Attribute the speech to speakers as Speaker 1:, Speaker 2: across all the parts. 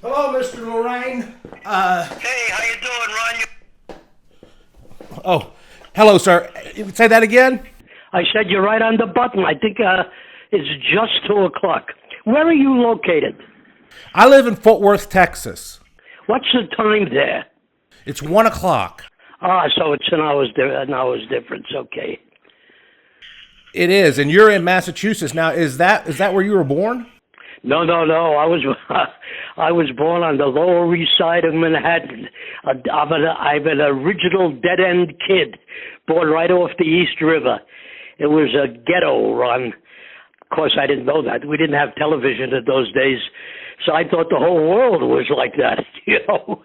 Speaker 1: Hello, Mr. Lorayne.
Speaker 2: Hey, how you doing, Ron?
Speaker 1: Oh, hello, sir. Say that again?
Speaker 2: I said you're right on the button. I think it's just 2 o'clock. Where are you located?
Speaker 1: I live in Fort Worth, Texas.
Speaker 2: What's the time there?
Speaker 1: It's 1 o'clock.
Speaker 2: Ah, so it's an hour's difference. Okay.
Speaker 1: It is, and you're in Massachusetts now. Is that where you were born?
Speaker 2: No. I was born on the Lower East Side of Manhattan. I'm an original dead-end kid, born right off the East River. It was a ghetto, Ron. Of course, I didn't know that. We didn't have television in those days, so I thought the whole world was like that, you know.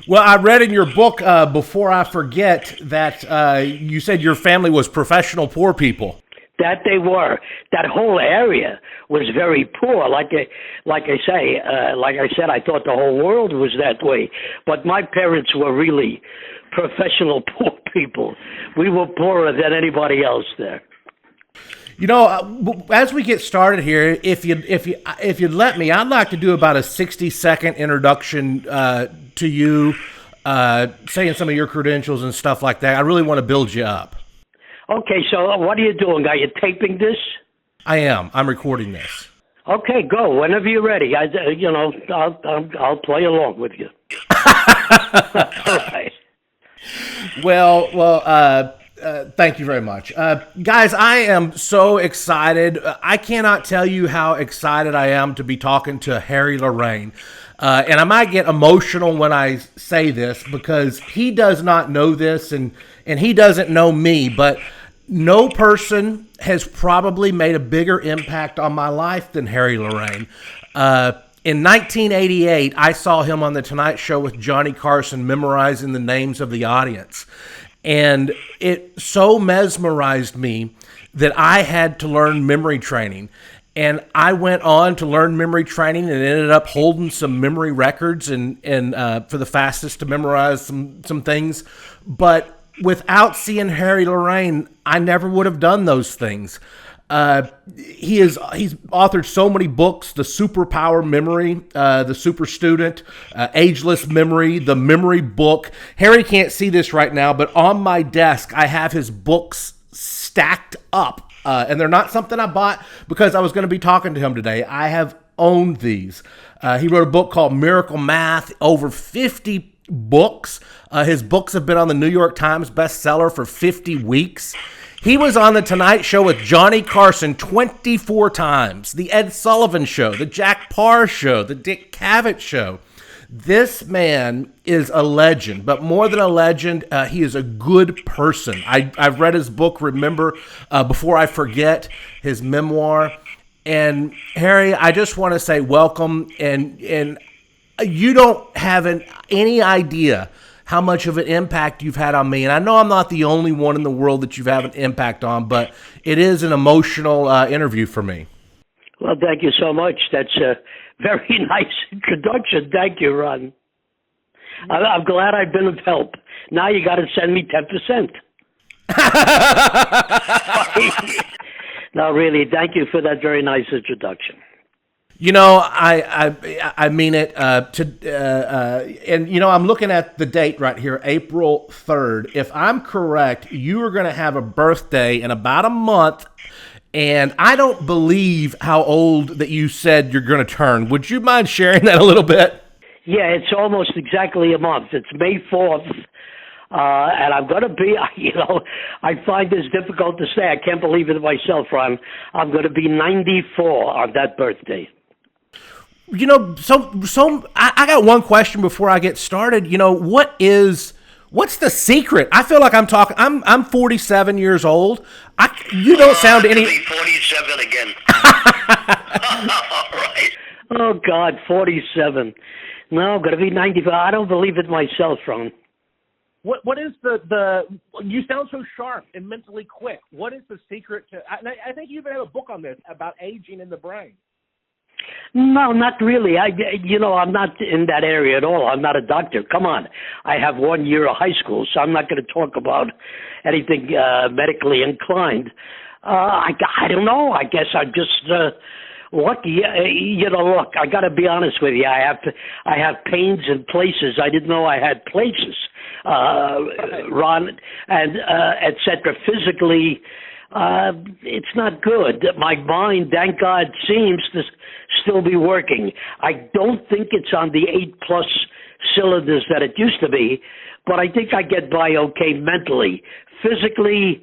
Speaker 1: Well, I read in your book, Before I Forget, that you said your family was professional poor people.
Speaker 2: That they were. That whole area was very poor. Like I said, I thought the whole world was that way. But my parents were really professional poor people. We were poorer than anybody else there.
Speaker 1: You know, as we get started here, if you'd let me, I'd like to do about a 60-second introduction to you, saying some of your credentials and stuff like that. I really want to build you up.
Speaker 2: Okay, so what are you doing? Are you taping this?
Speaker 1: I am. I'm recording this.
Speaker 2: Okay, go whenever you're ready. I'll play along with you. All right.
Speaker 1: Well. Thank you very much. Guys, I am so excited. I cannot tell you how excited I am to be talking to Harry Lorayne. And I might get emotional when I say this because he does not know this and he doesn't know me, but no person has probably made a bigger impact on my life than Harry Lorayne. In 1988, I saw him on The Tonight Show with Johnny Carson memorizing the names of the audience. And it so mesmerized me that I had to learn memory training. And I went on to learn memory training and ended up holding some memory records and for the fastest to memorize some things. But without seeing Harry Lorayne, I never would have done those things. He's authored so many books: The Superpower Memory, The Super Student, Ageless Memory, The Memory Book. Harry can't see this right now, but on my desk, I have his books stacked up. And they're not something I bought because I was going to be talking to him today. I have owned these. He wrote a book called Miracle Math, over 50 books. His books have been on the New York Times bestseller for 50 weeks. He was on The Tonight Show with Johnny Carson 24 times, The Ed Sullivan Show, The Jack Parr Show, The Dick Cavett Show. This man is a legend, but more than a legend, he is a good person. I've read his book, Remember, Before I Forget, his memoir. And Harry, I just want to say welcome, and you don't have any idea how much of an impact you've had on me. And I know I'm not the only one in the world that you've had an impact on, but it is an emotional interview for me.
Speaker 2: Well, thank you so much. That's a very nice introduction. Thank you, Ron. I'm glad I've been of help. Now you got to send me 10%. No, really, thank you for that very nice introduction.
Speaker 1: You know, I mean it. And you know, I'm looking at the date right here, April 3rd. If I'm correct, you are going to have a birthday in about a month, and I don't believe how old that you said you're going to turn. Would you mind sharing that a little bit?
Speaker 2: Yeah, it's almost exactly a month. It's May 4th. And I'm going to be, I find this difficult to say. I can't believe it myself, Ron. I'm going to be 94 on that birthday.
Speaker 1: You know, so I got one question before I get started. You know, what's the secret? I feel like I'm 47 years old. You don't sound any.
Speaker 2: 47 again. All right. Oh God, 47. No, I'm going to be 95. I don't believe it myself, Ron.
Speaker 3: What is the you sound so sharp and mentally quick. What is the secret to, I think you even have a book on this about aging in the brain.
Speaker 2: No, not really. I'm not in that area at all. I'm not a doctor. Come on. I have 1 year of high school, so I'm not going to talk about anything medically inclined. I don't know. I guess I'm just What? Yeah, look, I got to be honest with you. I have pains in places I didn't know I had places, Ron, and etc. Physically, it's not good. My mind, thank God, seems to still be working. I don't think it's on the 8+ cylinders that it used to be, but I think I get by okay mentally. Physically,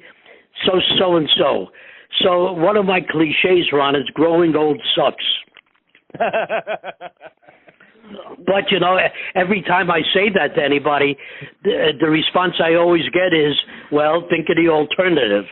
Speaker 2: so and so. So one of my cliches, Ron, is growing old sucks. But, every time I say that to anybody, the response I always get is, well, think of the alternative.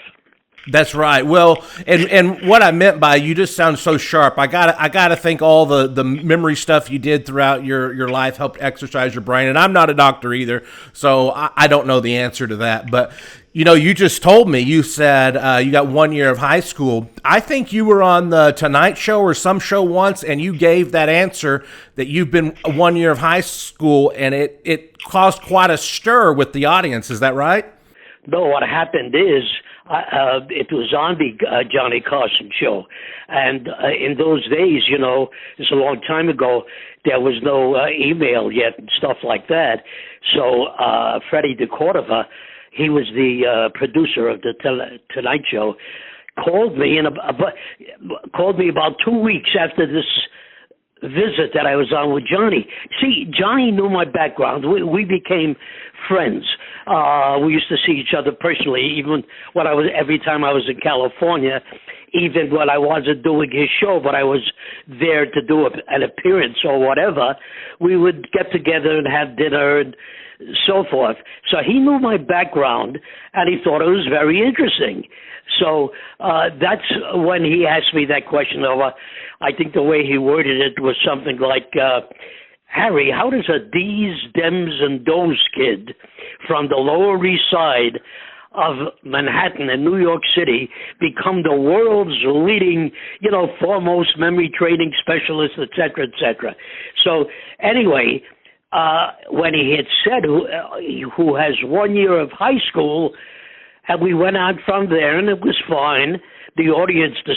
Speaker 1: That's right. Well, and what I meant by you just sound so sharp. I gotta think all the memory stuff you did throughout your life helped exercise your brain. And I'm not a doctor either, so I don't know the answer to that. But you just told me, you said you got 1 year of high school. I think you were on the Tonight Show or some show once, and you gave that answer that you've been 1 year of high school, and it caused quite a stir with the audience. Is that right?
Speaker 2: No, what happened is it was on the Johnny Carson show. And in those days, it's a long time ago, there was no email yet and stuff like that. So Freddie DeCordova, he was the producer of the Tonight Show, called me about 2 weeks after this visit that I was on with Johnny. See, Johnny knew my background. We became friends. We used to see each other personally, even every time I was in California, even when I wasn't doing his show, but I was there to do an appearance or whatever. We would get together and have dinner and so forth. So he knew my background, and he thought it was very interesting. So that's when he asked me that question. I think the way he worded it was something like, Harry, how does a D's, Dems, and Does kid from the Lower East Side of Manhattan and New York City become the world's leading, foremost memory training specialist, et cetera, et cetera? So anyway, when he had said who has 1 year of high school, and we went on from there, and it was fine. The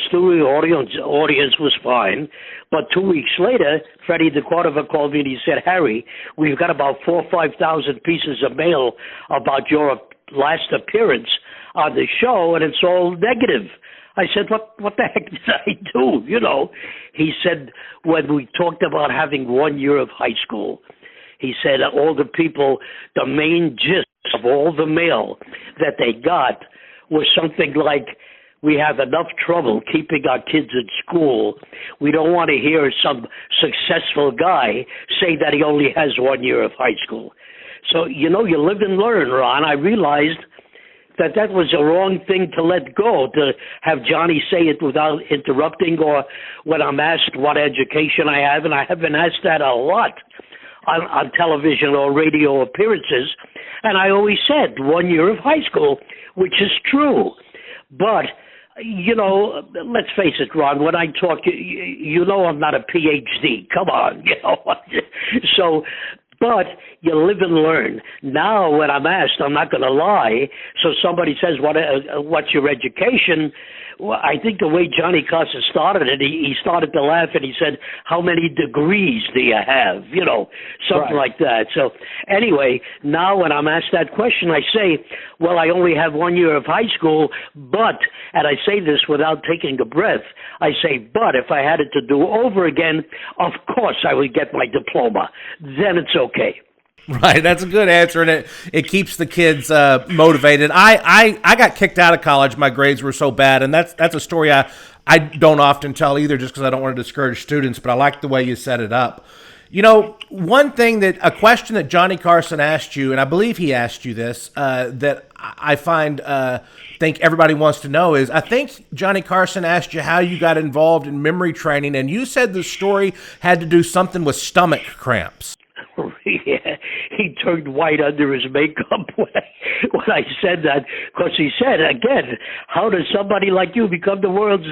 Speaker 2: studio audience was fine. But 2 weeks later, Freddie DeCordova called me and he said, Harry, we've got about 4,000 or 5,000 pieces of mail about your last appearance on the show, and it's all negative. I said, what the heck did I do? He said, when we talked about having 1 year of high school, he said all the people, the main gist of all the mail that they got was something like, we have enough trouble keeping our kids in school. We don't want to hear some successful guy say that he only has 1 year of high school. So, you live and learn, Ron. I realized that was a wrong thing to let go, to have Johnny say it without interrupting, or when I'm asked what education I have, and I have been asked that a lot on television or radio appearances, and I always said 1 year of high school, which is true. But, let's face it, Ron, when I talk, I'm not a PhD. Come on, So, but you live and learn. Now, when I'm asked, I'm not going to lie. So somebody says, what's your education? Well, I think the way Johnny Carson started it, he started to laugh and he said, how many degrees do you have? Something right. Like that. So anyway, now when I'm asked that question, I say, well, I only have 1 year of high school, but, and I say this without taking a breath, I say, but if I had it to do over again, of course I would get my diploma. Then it's okay.
Speaker 1: Right, that's a good answer, and it keeps the kids motivated. I got kicked out of college. My grades were so bad, and that's a story I don't often tell either, just because I don't want to discourage students, but I like the way you set it up. A question that Johnny Carson asked you, and I believe he asked you this, that I think everybody wants to know is, I think Johnny Carson asked you how you got involved in memory training, and you said the story had to do something with stomach cramps.
Speaker 2: Yeah, he turned white under his makeup when I said that, because he said, again, how does somebody like you become the world's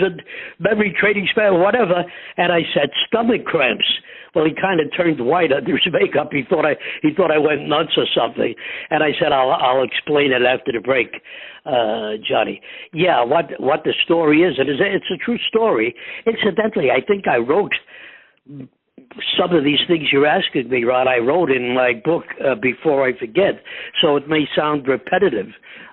Speaker 2: memory training specialist, whatever? And I said, stomach cramps. Well, he kind of turned white under his makeup. He thought I went nuts or something. And I said, I'll explain it after the break, Johnny. Yeah, what the story is, it's a true story. Incidentally, I think I wrote some of these things you're asking me, Ron. I wrote in my book Before I Forget, so it may sound repetitive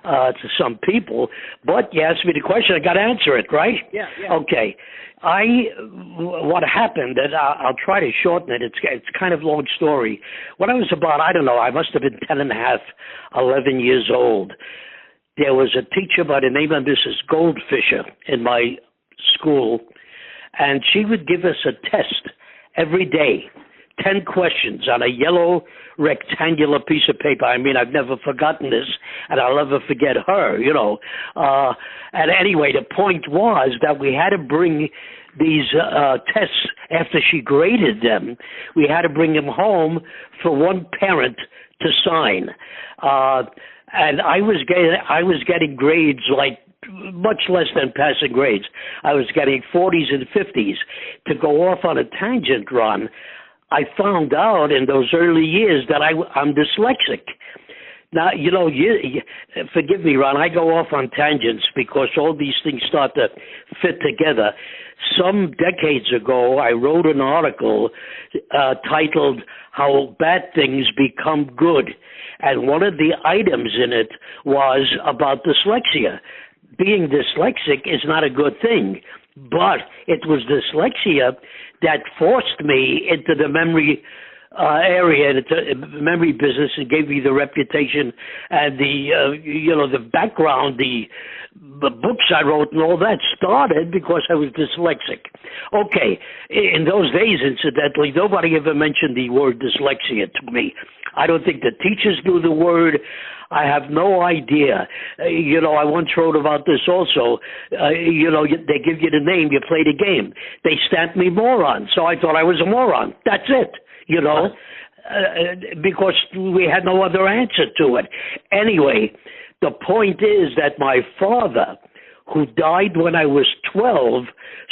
Speaker 2: to some people, but you asked me the question, I got to answer it, right?
Speaker 3: Yeah.
Speaker 2: Okay. What happened, and I'll try to shorten it. It's kind of a long story. When I was about, I don't know, I must have been 10 and a half, 11 years old, there was a teacher by the name of Mrs. Goldfisher in my school, and she would give us a test every day, 10 questions on a yellow rectangular piece of paper. I mean, I've never forgotten this, and I'll never forget her, And anyway, the point was that we had to bring these tests after she graded them. We had to bring them home for one parent to sign. And I was getting grades like much less than passing grades. I was getting 40s and 50s. To go off on a tangent, Ron, I found out in those early years that I'm dyslexic. Now, forgive me, Ron, I go off on tangents because all these things start to fit together. Some decades ago, I wrote an article titled How Bad Things Become Good. And one of the items in it was about dyslexia. Being dyslexic is not a good thing, but it was dyslexia that forced me into the memory area, into memory business, and gave me the reputation and the background, the books I wrote and all that started because I was dyslexic. Okay, in those days, incidentally, nobody ever mentioned the word dyslexia to me. I don't think the teachers knew the word. I have no idea. I once wrote about this also. They give you the name, you play the game. They stamped me moron, so I thought I was a moron. That's it, because we had no other answer to it. Anyway, the point is that my father, who died when I was 12,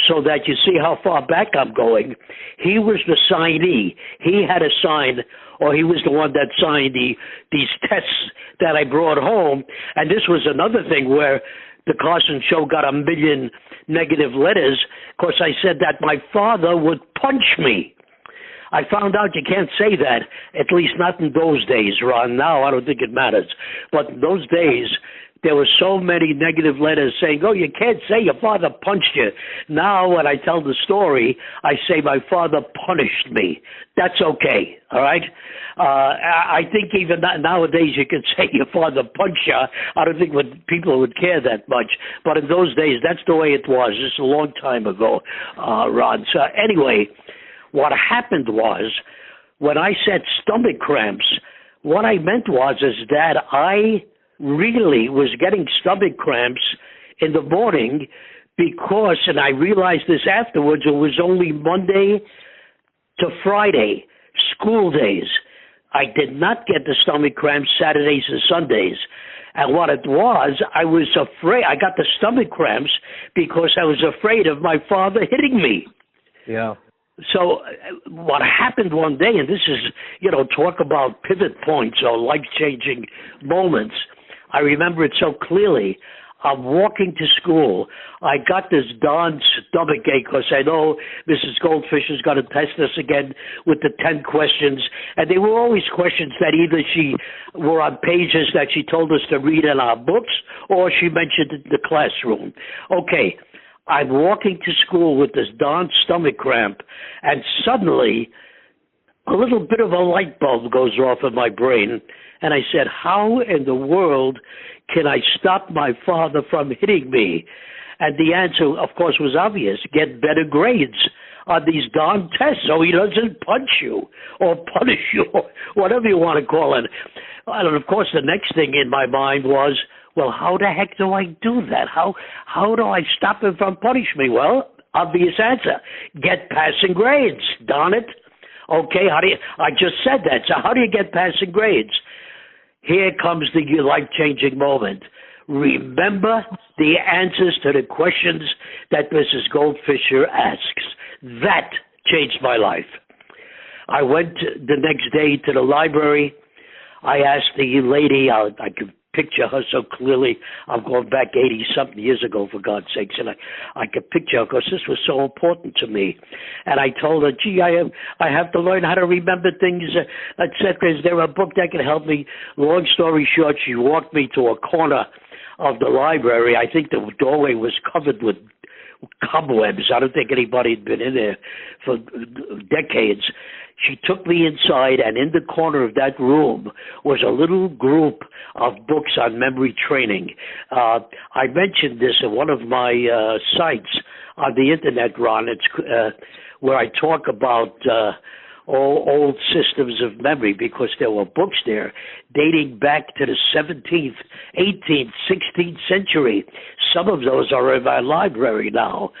Speaker 2: so that you see how far back I'm going, he was the signee. He had to sign, or he was the one that signed these tests that I brought home. And this was another thing where the Carson Show got 1 million negative letters because I said that my father would punch me. I found out you can't say that, at least not in those days, Ron. Now I don't think it matters. But in those days, there were so many negative letters saying, oh, you can't say your father punched you. Now when I tell the story, I say my father punished me. That's okay, all right? I think even nowadays you can say your father punched you. I don't think people would care that much. But in those days, that's the way it was. It's a long time ago, Ron. So anyway, what happened was, when I said stomach cramps, what I meant was that I really was getting stomach cramps in the morning because, and I realized this afterwards, it was only Monday to Friday, school days. I did not get the stomach cramps Saturdays and Sundays. And what it was, I was afraid. I got the stomach cramps because I was afraid of my father hitting me.
Speaker 3: Yeah.
Speaker 2: So what happened one day, and this is, talk about pivot points or life-changing moments. I remember it so clearly. I'm walking to school. I got this darn stomach ache because I know Mrs. Goldfish is going to test us again with the 10 questions. And they were always questions that either she were on pages that she told us to read in our books or she mentioned in the classroom. Okay, I'm walking to school with this darn stomach cramp, and suddenly a little bit of a light bulb goes off in my brain. And I said, how in the world can I stop my father from hitting me? And the answer, of course, was obvious. Get better grades on these darn tests so he doesn't punch you or punish you or whatever you want to call it. And, of course, the next thing in my mind was, well, how the heck do I do that? How do I stop him from punishing me? Well, obvious answer. Get passing grades, darn it. Okay, I just said that. So how do you get passing grades? Here comes the life-changing moment. Remember the answers to the questions that Mrs. Goldfisher asks. That changed my life. I went the next day to the library. I asked the lady, I could picture her so clearly. I'm going back 80-something years ago, for God's sakes, and I could picture her because this was so important to me. And I told her, gee, I have to learn how to remember things, etc. Is there a book that can help me? Long story short, she walked me to a corner of the library. I think the doorway was covered with cobwebs. I don't think anybody had been in there for decades. She took me inside, and in the corner of that room was a little group of books on memory training. I mentioned this in one of my sites on the internet, Ron. It's where I talk about old systems of memory, because there were books there dating back to the 17th, 18th, 16th century. Some of those are in my library now.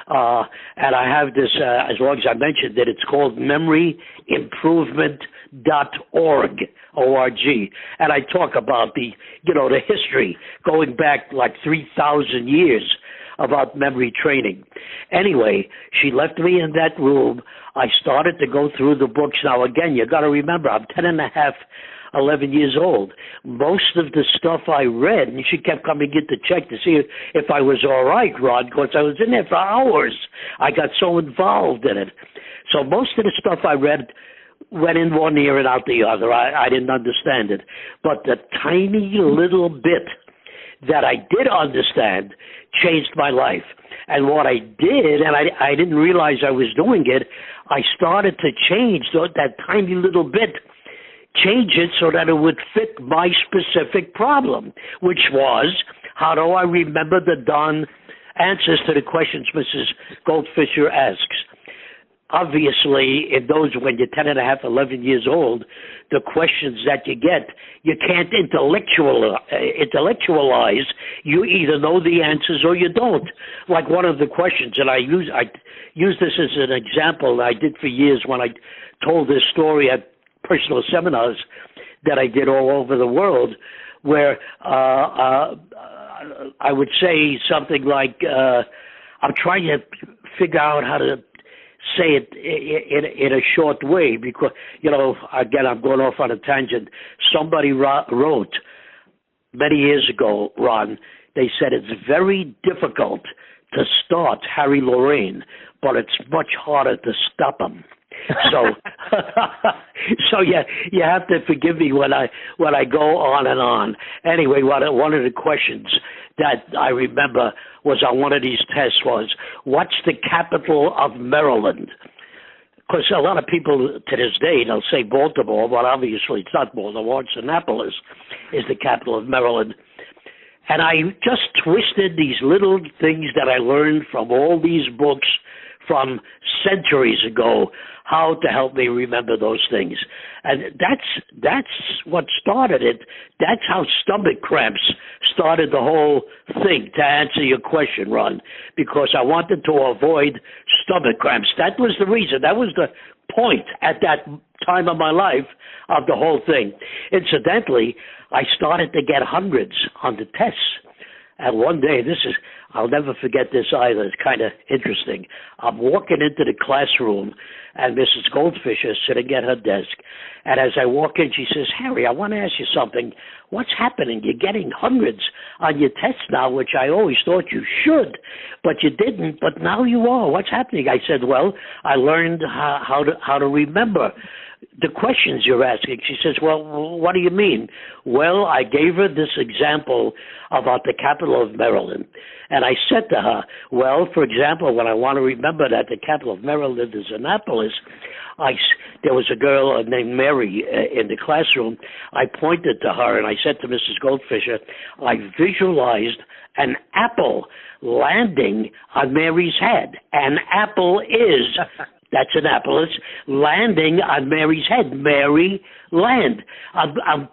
Speaker 2: And I have this, as long as I mentioned it, it's called memoryimprovement.org, O-R-G. And I talk about the history going back like 3,000 years about memory training. Anyway, she left me in that room. I started to go through the books. Now, again, you got to remember, I'm 10 and a half, 11 years old. Most of the stuff I read, and she kept coming in to check to see if I was all right, Ron, because I was in there for hours. I got so involved in it. So most of the stuff I read went in one ear and out the other. I didn't understand it. But the tiny little bit that I did understand changed my life. And what I did, and I didn't realize I was doing it, I started to change that tiny little bit, change it so that it would fit my specific problem, which was, how do I remember the darn answers to the questions Mrs. Goldfisher asks? Obviously, in those, when you're 10 and a half, 11 years old, the questions that you get, you can't intellectualize. You either know the answers or you don't. Like one of the questions, and I use this as an example I did for years when I told this story at personal seminars that I did all over the world, where I would say something like, I'm trying to figure out how to say it in a short way, because, again, I'm going off on a tangent. Somebody wrote many years ago, Ron, they said it's very difficult to start Harry Lorayne, but it's much harder to stop him. So, you have to forgive me when I go on and on. Anyway, one of the questions that I remember was on one of these tests was, what's the capital of Maryland? Because a lot of people to this day, they'll say Baltimore, but obviously it's not Baltimore, it's Annapolis is the capital of Maryland. And I just twisted these little things that I learned from all these books from centuries ago, how to help me remember those things. And that's what started it. That's how stomach cramps started the whole thing, to answer your question, Ron, because I wanted to avoid stomach cramps. That was the reason. That was the point at that time of my life of the whole thing. Incidentally, I started to get hundreds on the tests. And one day, I'll never forget this either. It's kind of interesting. I'm walking into the classroom, and Mrs. Goldfisher is sitting at her desk. And as I walk in, she says, Harry, I want to ask you something. What's happening? You're getting hundreds on your tests now, which I always thought you should, but you didn't. But now you are. What's happening? I said, well, I learned how to remember the questions you're asking. She says, well, what do you mean? Well, I gave her this example about the capital of Maryland. And I said to her, well, for example, when I want to remember that the capital of Maryland is Annapolis, there was a girl named Mary in the classroom. I pointed to her and I said to Mrs. Goldfisher, I visualized an apple landing on Mary's head. An apple is... That's Annapolis, landing on Mary's head. Mary land. I'm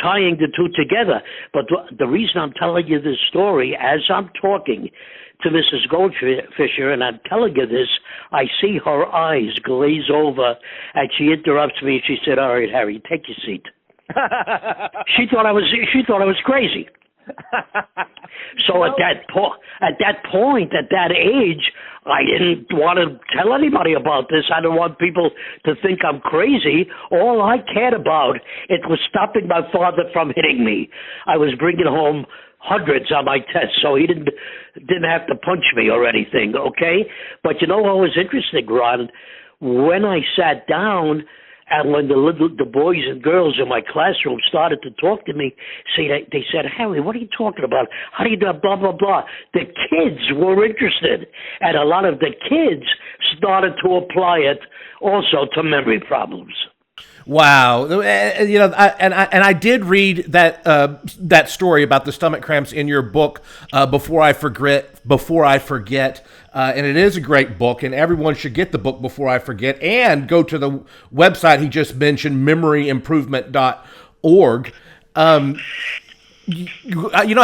Speaker 2: tying the two together. But the reason I'm telling you this story, as I'm talking to Mrs. Goldfisher, and I'm telling you this, I see her eyes glaze over, and she interrupts me. She said, all right, Harry, take your seat. She thought I was crazy. So at that point, at that age, I didn't want to tell anybody about this. I didn't want people to think I'm crazy. All I cared about, it was stopping my father from hitting me. I was bringing home hundreds on my test, so he didn't have to punch me or anything, okay? But you know what was interesting, Ron? When I sat down, and when the boys and girls in my classroom started to talk to me, they said, Harry, what are you talking about? How do you do blah, blah, blah? The kids were interested, and a lot of the kids started to apply it also to memory problems.
Speaker 1: Wow, I did read that story about the stomach cramps in your book, Before I Forget, and it is a great book, and everyone should get the book Before I Forget, and go to the website he just mentioned, memoryimprovement.org. I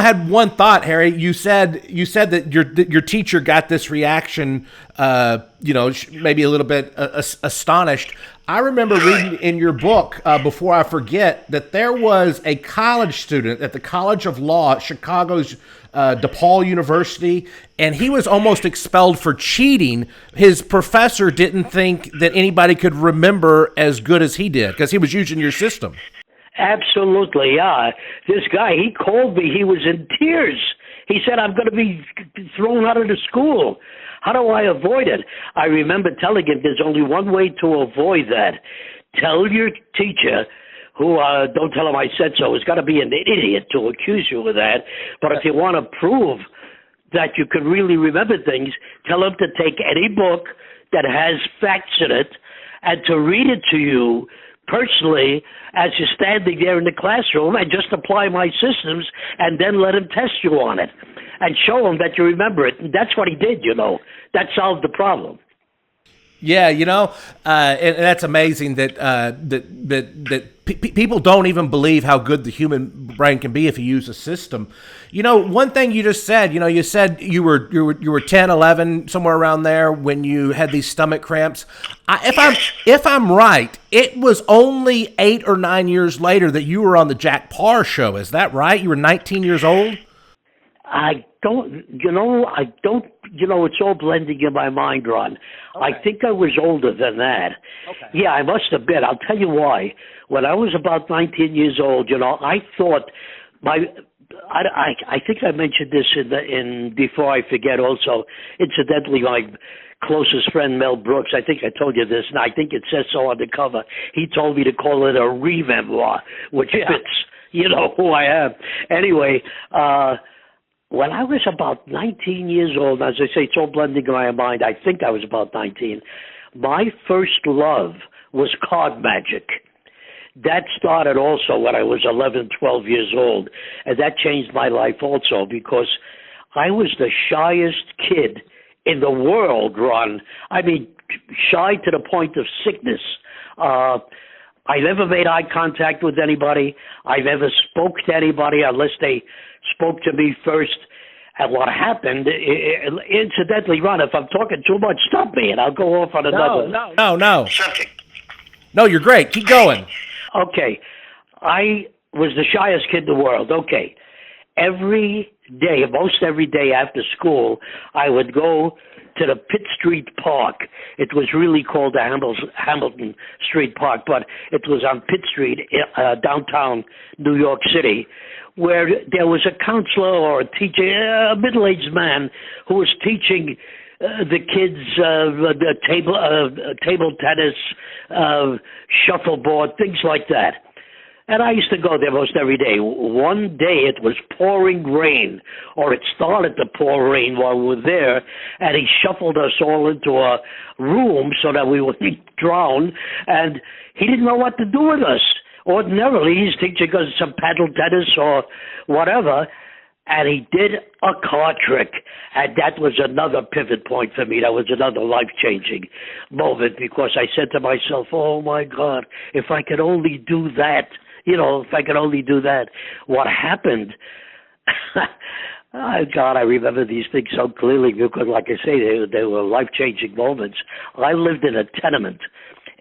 Speaker 1: had one thought, Harry. You said that your teacher got this reaction, maybe a little bit astonished. I remember reading in your book, Before I Forget, that there was a college student at the College of Law at Chicago's DePaul University, and he was almost expelled for cheating. His professor didn't think that anybody could remember as good as he did because he was using your system.
Speaker 2: Absolutely, yeah. This guy, he called me. He was in tears. He said, I'm going to be thrown out of the school. How do I avoid it? I remember telling him there's only one way to avoid that. Tell your teacher, who don't tell him I said so, has got to be an idiot to accuse you of that. But if you want to prove that you can really remember things, tell him to take any book that has facts in it and to read it to you personally as you're standing there in the classroom, and just apply my systems and then let him test you on it and show him that you remember it. And that's what he did, That solved the problem.
Speaker 1: Yeah, and that's amazing that people don't even believe how good the human brain can be if you use a system. One thing you just said, you said you were 10, 11, somewhere around there when you had these stomach cramps. If I'm right, it was only 8 or 9 years later that you were on the Jack Paar show. Is that right? You were 19 years old?
Speaker 2: It's all blending in my mind, Ron. Okay. I think I was older than that. Okay. Yeah, I must have been. I'll tell you why. When I was about 19 years old, I thought I think I mentioned this in Before I Forget also. Incidentally, my closest friend, Mel Brooks, I think I told you this, and I think it says so on the cover. He told me to call it a re-memoir, which fits, who I am. Anyway, when I was about 19 years old, as I say, it's all blending in my mind, I think I was about 19, my first love was card magic. That started also when I was 11, 12 years old, and that changed my life also because I was the shyest kid in the world, Ron. I mean, shy to the point of sickness. I never made eye contact with anybody. I never spoke to anybody unless they spoke to me first. And what happened, incidentally, Ron, if I'm talking too much, stop me and I'll go off on another.
Speaker 1: No. No, you're great. Keep going.
Speaker 2: Okay. I was the shyest kid in the world. Okay. Most every day after school, I would go to the Pitt Street Park. It was really called the Hamilton Street Park, but it was on Pitt Street, downtown New York City, where there was a counselor or a teacher, a middle-aged man, who was teaching the kids the table tennis, shuffleboard, things like that. And I used to go there most every day. One day it was pouring rain, or it started to pour rain while we were there, and he shuffled us all into a room so that we wouldn't drown, and he didn't know what to do with us. Ordinarily, he's teaching us some paddle tennis or whatever, and he did a card trick, and that was another pivot point for me. That was another life-changing moment because I said to myself, oh, my God, if I could only do that, if I could only do that. What happened? Oh, God, I remember these things so clearly because, like I say, they were life-changing moments. I lived in a tenement,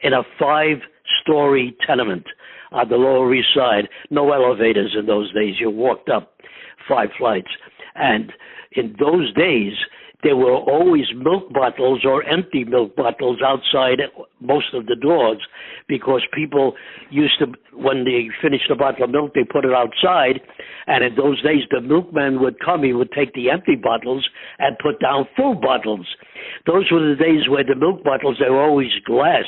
Speaker 2: in a 5-story tenement on the Lower East Side. No elevators in those days. You walked up 5 flights. And in those days, there were always milk bottles or empty milk bottles outside most of the doors, because people used to, when they finished a bottle of milk, they put it outside. And in those days, the milkman would come, he would take the empty bottles and put down full bottles. Those were the days where the milk bottles, they were always glass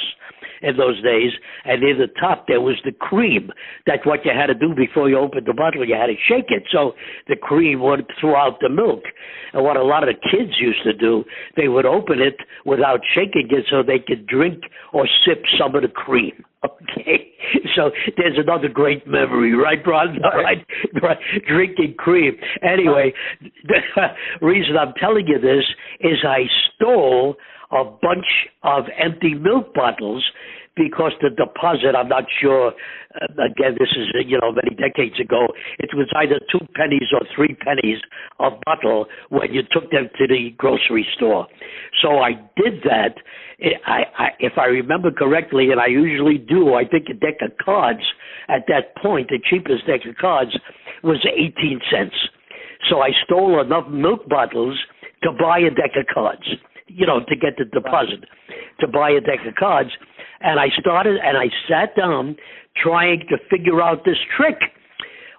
Speaker 2: in those days, and near the top there was the cream. That's what you had to do before you opened the bottle. You had to shake it so the cream would throughout the milk. And what a lot of the kids used to do, they would open it without shaking it so they could drink or sip some of the cream. Okay, so there's another great memory, right, Ron? Right. Drinking cream. Anyway, the reason I'm telling you this is I stole a bunch of empty milk bottles because the deposit, I'm not sure, again, this is, many decades ago, it was either 2 pennies or 3 pennies a bottle when you took them to the grocery store. So I did that. If I remember correctly, and I usually do, I think a deck of cards at that point, the cheapest deck of cards was 18 cents. So I stole enough milk bottles to buy a deck of cards, to get the deposit, to buy a deck of cards. And I sat down trying to figure out this trick.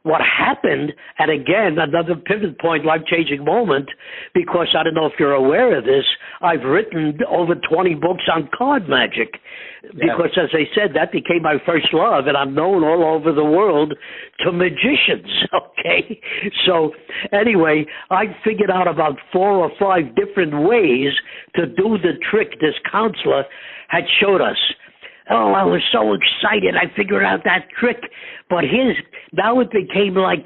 Speaker 2: What happened, and again, another pivot point, life-changing moment, because I don't know if you're aware of this, I've written over 20 books on card magic, because as I said, that became my first love, and I'm known all over the world to magicians, okay? So anyway, I figured out about 4 or 5 different ways to do the trick this counselor had showed us. Oh, I was so excited. I figured out that trick. But now it became like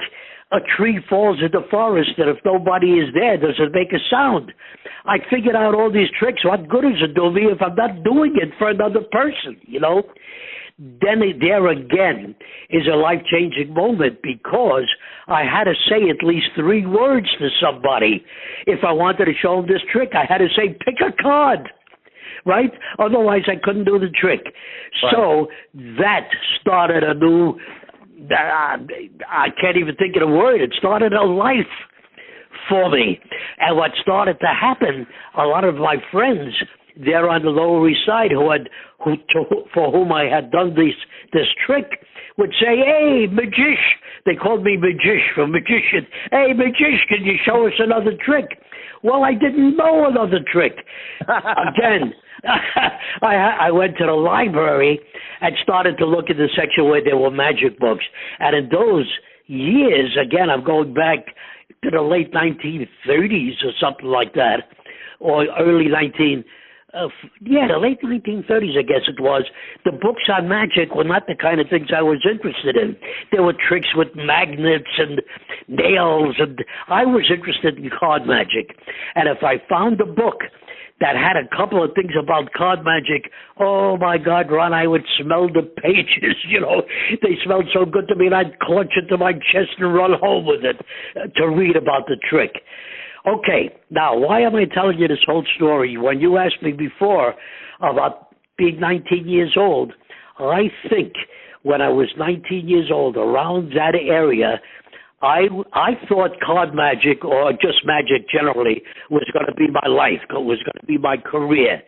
Speaker 2: a tree falls in the forest, and if nobody is there, does it make a sound? I figured out all these tricks. What good is it to me if I'm not doing it for another person, Then there again is a life-changing moment, because I had to say at least 3 words to somebody. If I wanted to show them this trick, I had to say, pick a card. Right? Otherwise, I couldn't do the trick. Right. So that started a new, I can't even think of the word. It started a life for me. And what started to happen, a lot of my friends there on the Lower East Side for whom I had done this trick would say, hey, Magish. They called me Magish for magician. Hey, Magish, can you show us another trick? Well, I didn't know another trick. Again, I went to the library and started to look at the section where there were magic books. And in those years, again, I'm going back to the late 1930s or something like that, or early the late 1930s, I guess it was. The books on magic were not the kind of things I was interested in. There were tricks with magnets and nails, and I was interested in card magic. And if I found a book that had a couple of things about card magic, oh my God, Ron, I would smell the pages, They smelled so good to me, and I'd clutch it to my chest and run home with it to read about the trick. Okay, now, why am I telling you this whole story? When you asked me before about being 19 years old, I think when I was 19 years old, around that area, I thought card magic, or just magic generally, was going to be my life, was going to be my career.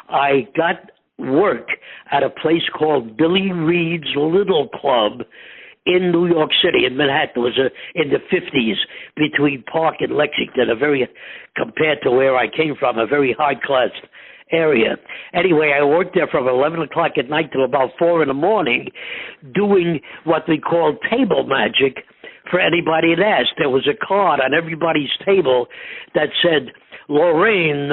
Speaker 2: I got work at a place called Billy Reed's Little Club in New York City, in Manhattan. It was in the 50s, between Park and Lexington, compared to where I came from, a very high-class area. Anyway, I worked there from 11 o'clock at night till about 4 in the morning, doing what we call table magic for anybody that asked. There was a card on everybody's table that said, Lorayne,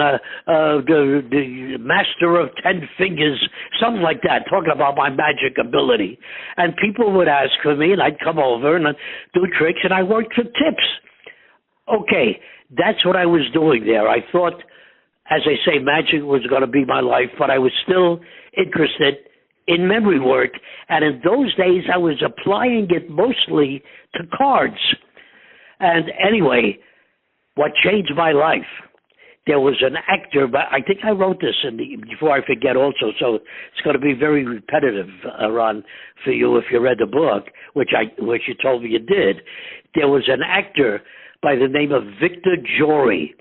Speaker 2: the master of 10 fingers, something like that, talking about my magic ability. And people would ask for me, and I'd come over and I'd do tricks, and I worked for tips. Okay, that's what I was doing there. I thought, as I say, magic was going to be my life, but I was still interested in memory work. And in those days, I was applying it mostly to cards. And anyway, what changed my life there was an actor, but I think I wrote this before I forget also, so it's going to be very repetitive, Ron, for you if you read the book, which you told me you did. There was an actor by the name of Victor Jory,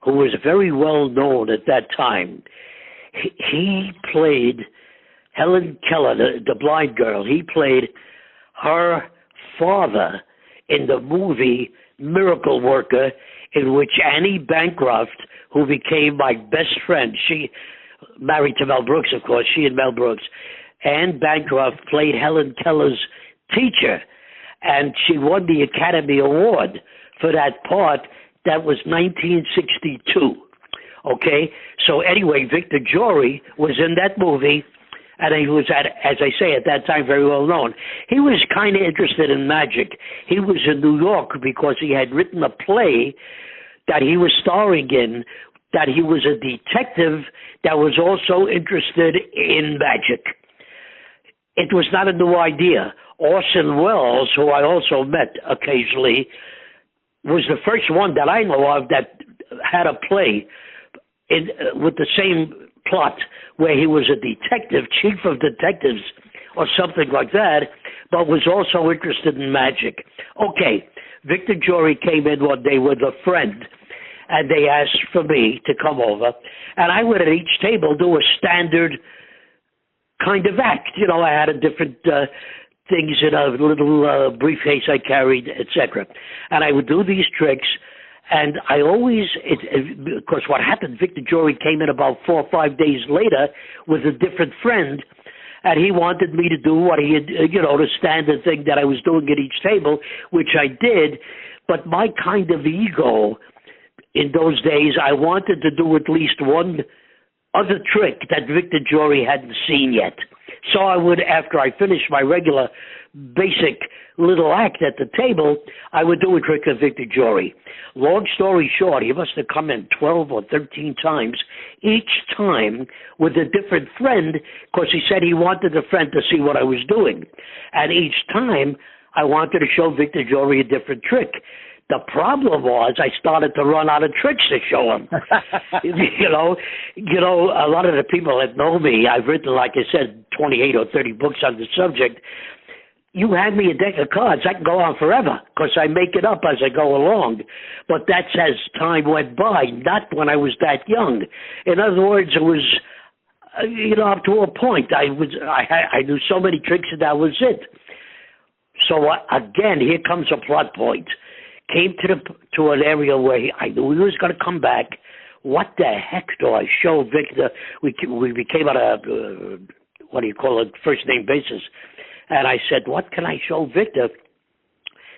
Speaker 2: who was very well known at that time. He played Helen Keller, the blind girl. He played her father in the movie Miracle Worker, in which Annie Bancroft, who became my best friend, she married to Mel Brooks, of course, she and Mel Brooks, Anne Bancroft played Helen Keller's teacher, and she won the Academy Award for that part. That was 1962. Okay? So anyway, Victor Jory was in that movie, and he was, as I say, at that time, very well known. He was kind of interested in magic. He was in New York because he had written a play that he was starring in, that he was a detective that was also interested in magic. It was not a new idea. Orson Welles, who I also met occasionally, was the first one that I know of that had a play with the same plot where he was a detective, chief of detectives or something like that, but was also interested in magic. Okay, Victor Jory came in one day with a friend, and they asked for me to come over, and I would at each table do a standard kind of act. You know, I had a different things in a little briefcase I carried, etc. And I would do these tricks, and I always, of course, what happened, Victor Jory came in about 4 or 5 days later with a different friend, and he wanted me to do what he had, the standard thing that I was doing at each table, which I did, but my kind of ego in those days, I wanted to do at least one other trick that Victor Jory hadn't seen yet. So I would, after I finished my regular basic little act at the table, I would do a trick of Victor Jory. Long story short, he must have come in 12 or 13 times, each time with a different friend, because he said he wanted a friend to see what I was doing. And each time, I wanted to show Victor Jory a different trick. The problem was I started to run out of tricks to show him. A lot of the people that know me, I've written, like I said, 28 or 30 books on the subject. You hand me a deck of cards, I can go on forever because I make it up as I go along. But that's as time went by, not when I was that young. In other words, it was, up to a point. I knew so many tricks and that was it. So again, here comes a plot point. Came to an area where I knew he was going to come back. What the heck do I show Victor? We became on a, first name basis. And I said, what can I show Victor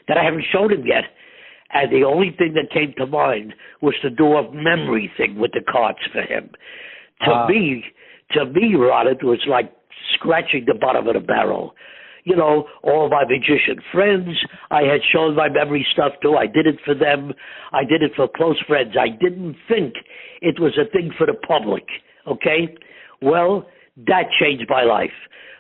Speaker 2: that I haven't shown him yet? And the only thing that came to mind was to do a memory thing with the cards for him. To me, Ron, it was like scratching the bottom of the barrel. All my magician friends, I had shown my memory stuff to. I did it for them. I did it for close friends. I didn't think it was a thing for the public, okay? Well, that changed my life.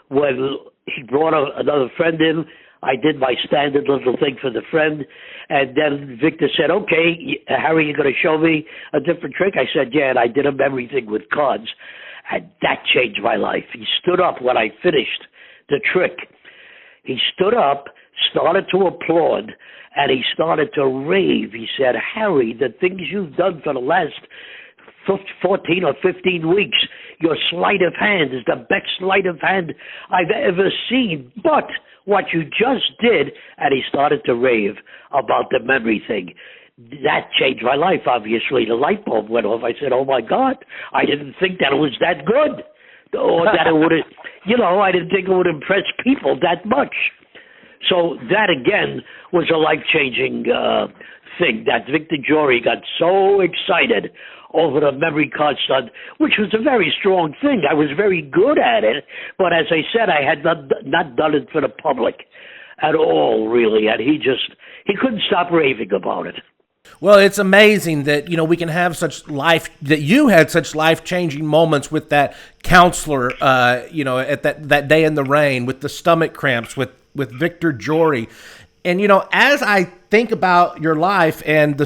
Speaker 2: When he brought another friend in, I did my standard little thing for the friend, and then Victor said, okay, Harry, you're going to show me a different trick? I said, yeah, and I did him everything with cards, and that changed my life. He stood up when I finished the trick. He stood up, started to applaud, and he started to rave. He said, Harry, the things you've done for the last 14 or 15 weeks, your sleight of hand is the best sleight of hand I've ever seen. But what you just did, and he started to rave about the memory thing. That changed my life, obviously. The light bulb went off. I said, oh, my God, I didn't think that it was that good. Or that it would, I didn't think it would impress people that much. So that, again, was a life-changing thing, that Victor Jory got so excited over the memory card stunt, which was a very strong thing. I was very good at it, but as I said, I had not done it for the public at all, really, and he couldn't stop raving about it.
Speaker 1: Well, it's amazing that, we can have that you had such life-changing moments with that counselor, at that day in the rain, with the stomach cramps, with Victor Jory. And as I think about your life and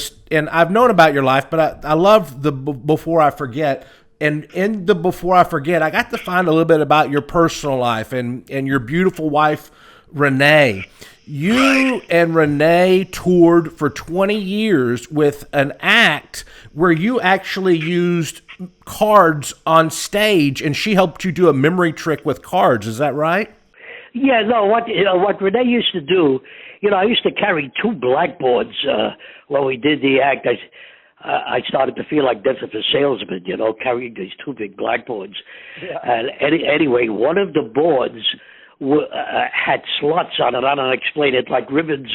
Speaker 1: I've known about your life, but I love the Before I Forget. And in the Before I Forget, I got to find a little bit about your personal life and your beautiful wife, Rene. You and Rene toured for 20 years with an act where you actually used cards on stage, and she helped you do a memory trick with cards. Is that right?
Speaker 2: Yeah, no. What Rene used to do, I used to carry two blackboards when we did the act. I started to feel like that's a salesman, carrying these two big blackboards. Yeah. And anyway, one of the boards had slots on it. I don't explain it, like ribbons,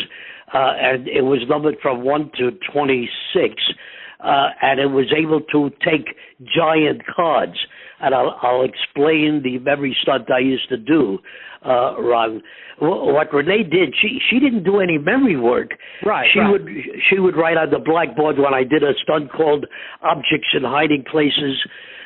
Speaker 2: and it was numbered from 1 to 26, and it was able to take giant cards. And I'll explain the memory stunt I used to do, Ron. What Rene did, she didn't do any memory work.
Speaker 3: Right.
Speaker 2: She would write on the blackboard when I did a stunt called Objects in Hiding Places,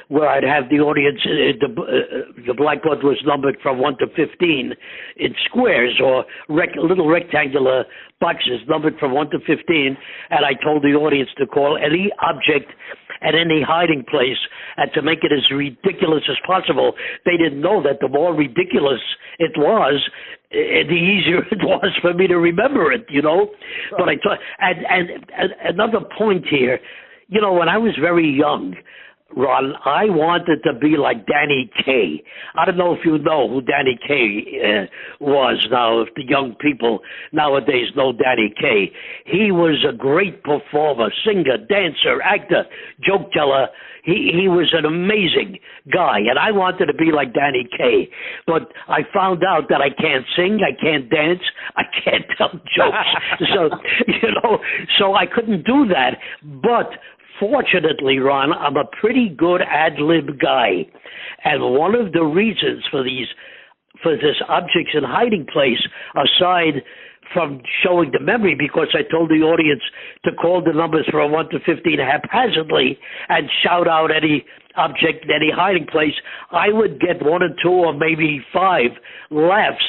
Speaker 2: where I'd have the audience, the blackboard was numbered from 1 to 15 in squares or little rectangular boxes numbered from 1 to 15, and I told the audience to call any object at any hiding place and to make it as ridiculous as possible. They didn't know that the more ridiculous it was, the easier it was for me to remember it, But I thought, and another point here, when I was very young, Ron, I wanted to be like Danny Kaye. I don't know if you know who Danny Kaye was now, if the young people nowadays know Danny Kaye. He was a great performer, singer, dancer, actor, joke teller. He was an amazing guy, and I wanted to be like Danny Kaye. But I found out that I can't sing, I can't dance, I can't tell jokes. So I couldn't do that. But fortunately, Ron, I'm a pretty good ad-lib guy. And one of the reasons for this Objects in Hiding Place, aside from showing the memory, because I told the audience to call the numbers from 1 to 15 haphazardly and shout out any object in any hiding place, I would get 1 or 2 or maybe 5 laughs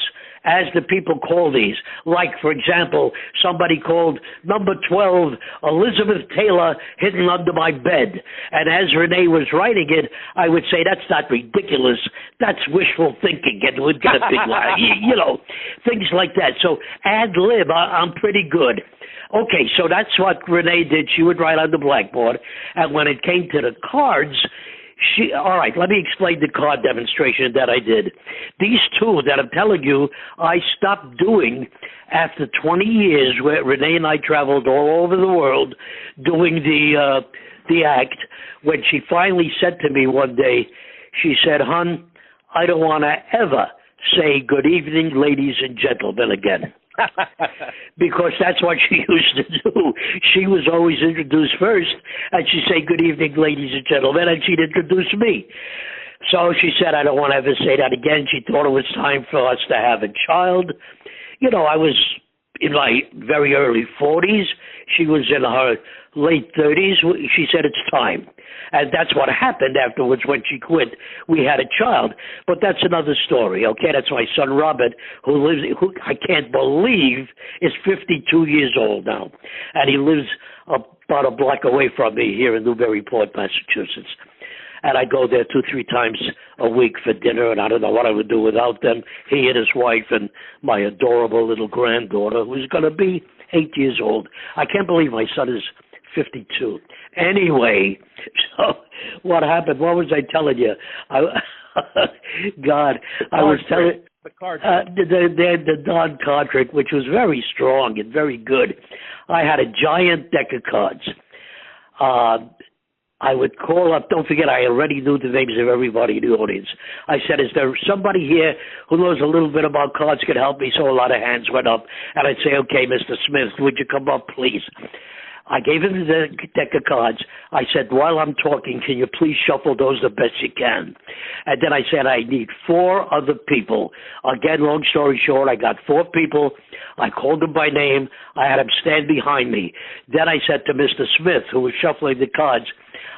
Speaker 2: as the people call these. Like, for example, somebody called number 12, Elizabeth Taylor, hidden under my bed. And as Rene was writing it, I would say, that's not ridiculous. That's wishful thinking. And would get a big laugh. Things like that. So ad lib, I'm pretty good. Okay, so that's what Rene did. She would write on the blackboard. And when it came to the cards, all right, let me explain the card demonstration that I did. These two that I'm telling you, I stopped doing after 20 years, where Rene and I traveled all over the world doing the act. When she finally said to me one day, she said, "Hon, I don't want to ever say good evening, ladies and gentlemen again." Because that's what she used to do. She was always introduced first, and she'd say, "Good evening, ladies and gentlemen," and she'd introduce me. So she said, "I don't want to ever say that again." She thought it was time for us to have a child. I was in my very early 40s. She was in her late 30s. She said, "It's time." And that's what happened afterwards when she quit. We had a child. But that's another story, okay? That's my son Robert, who I can't believe is 52 years old now. And he lives about a block away from me here in Newburyport, Massachusetts. And I go there 2-3 times a week for dinner, and I don't know what I would do without them. He and his wife and my adorable little granddaughter, who's going to be 8 years old. I can't believe my son is 52. Anyway, so what happened? What was I telling you? God, I was telling
Speaker 3: the card
Speaker 2: the Don card trick, which was very strong and very good. I had a giant deck of cards. I would call up, don't forget, I already knew the names of everybody in the audience. I said, "Is there somebody here who knows a little bit about cards could help me?" So a lot of hands went up. And I'd say, "Okay, Mr. Smith, would you come up, please?" I gave him the deck of cards. I said, "While I'm talking, can you please shuffle those the best you can?" And then I said, "I need 4 other people." Again, long story short, I got 4 people. I called them by name. I had them stand behind me. Then I said to Mr. Smith, who was shuffling the cards,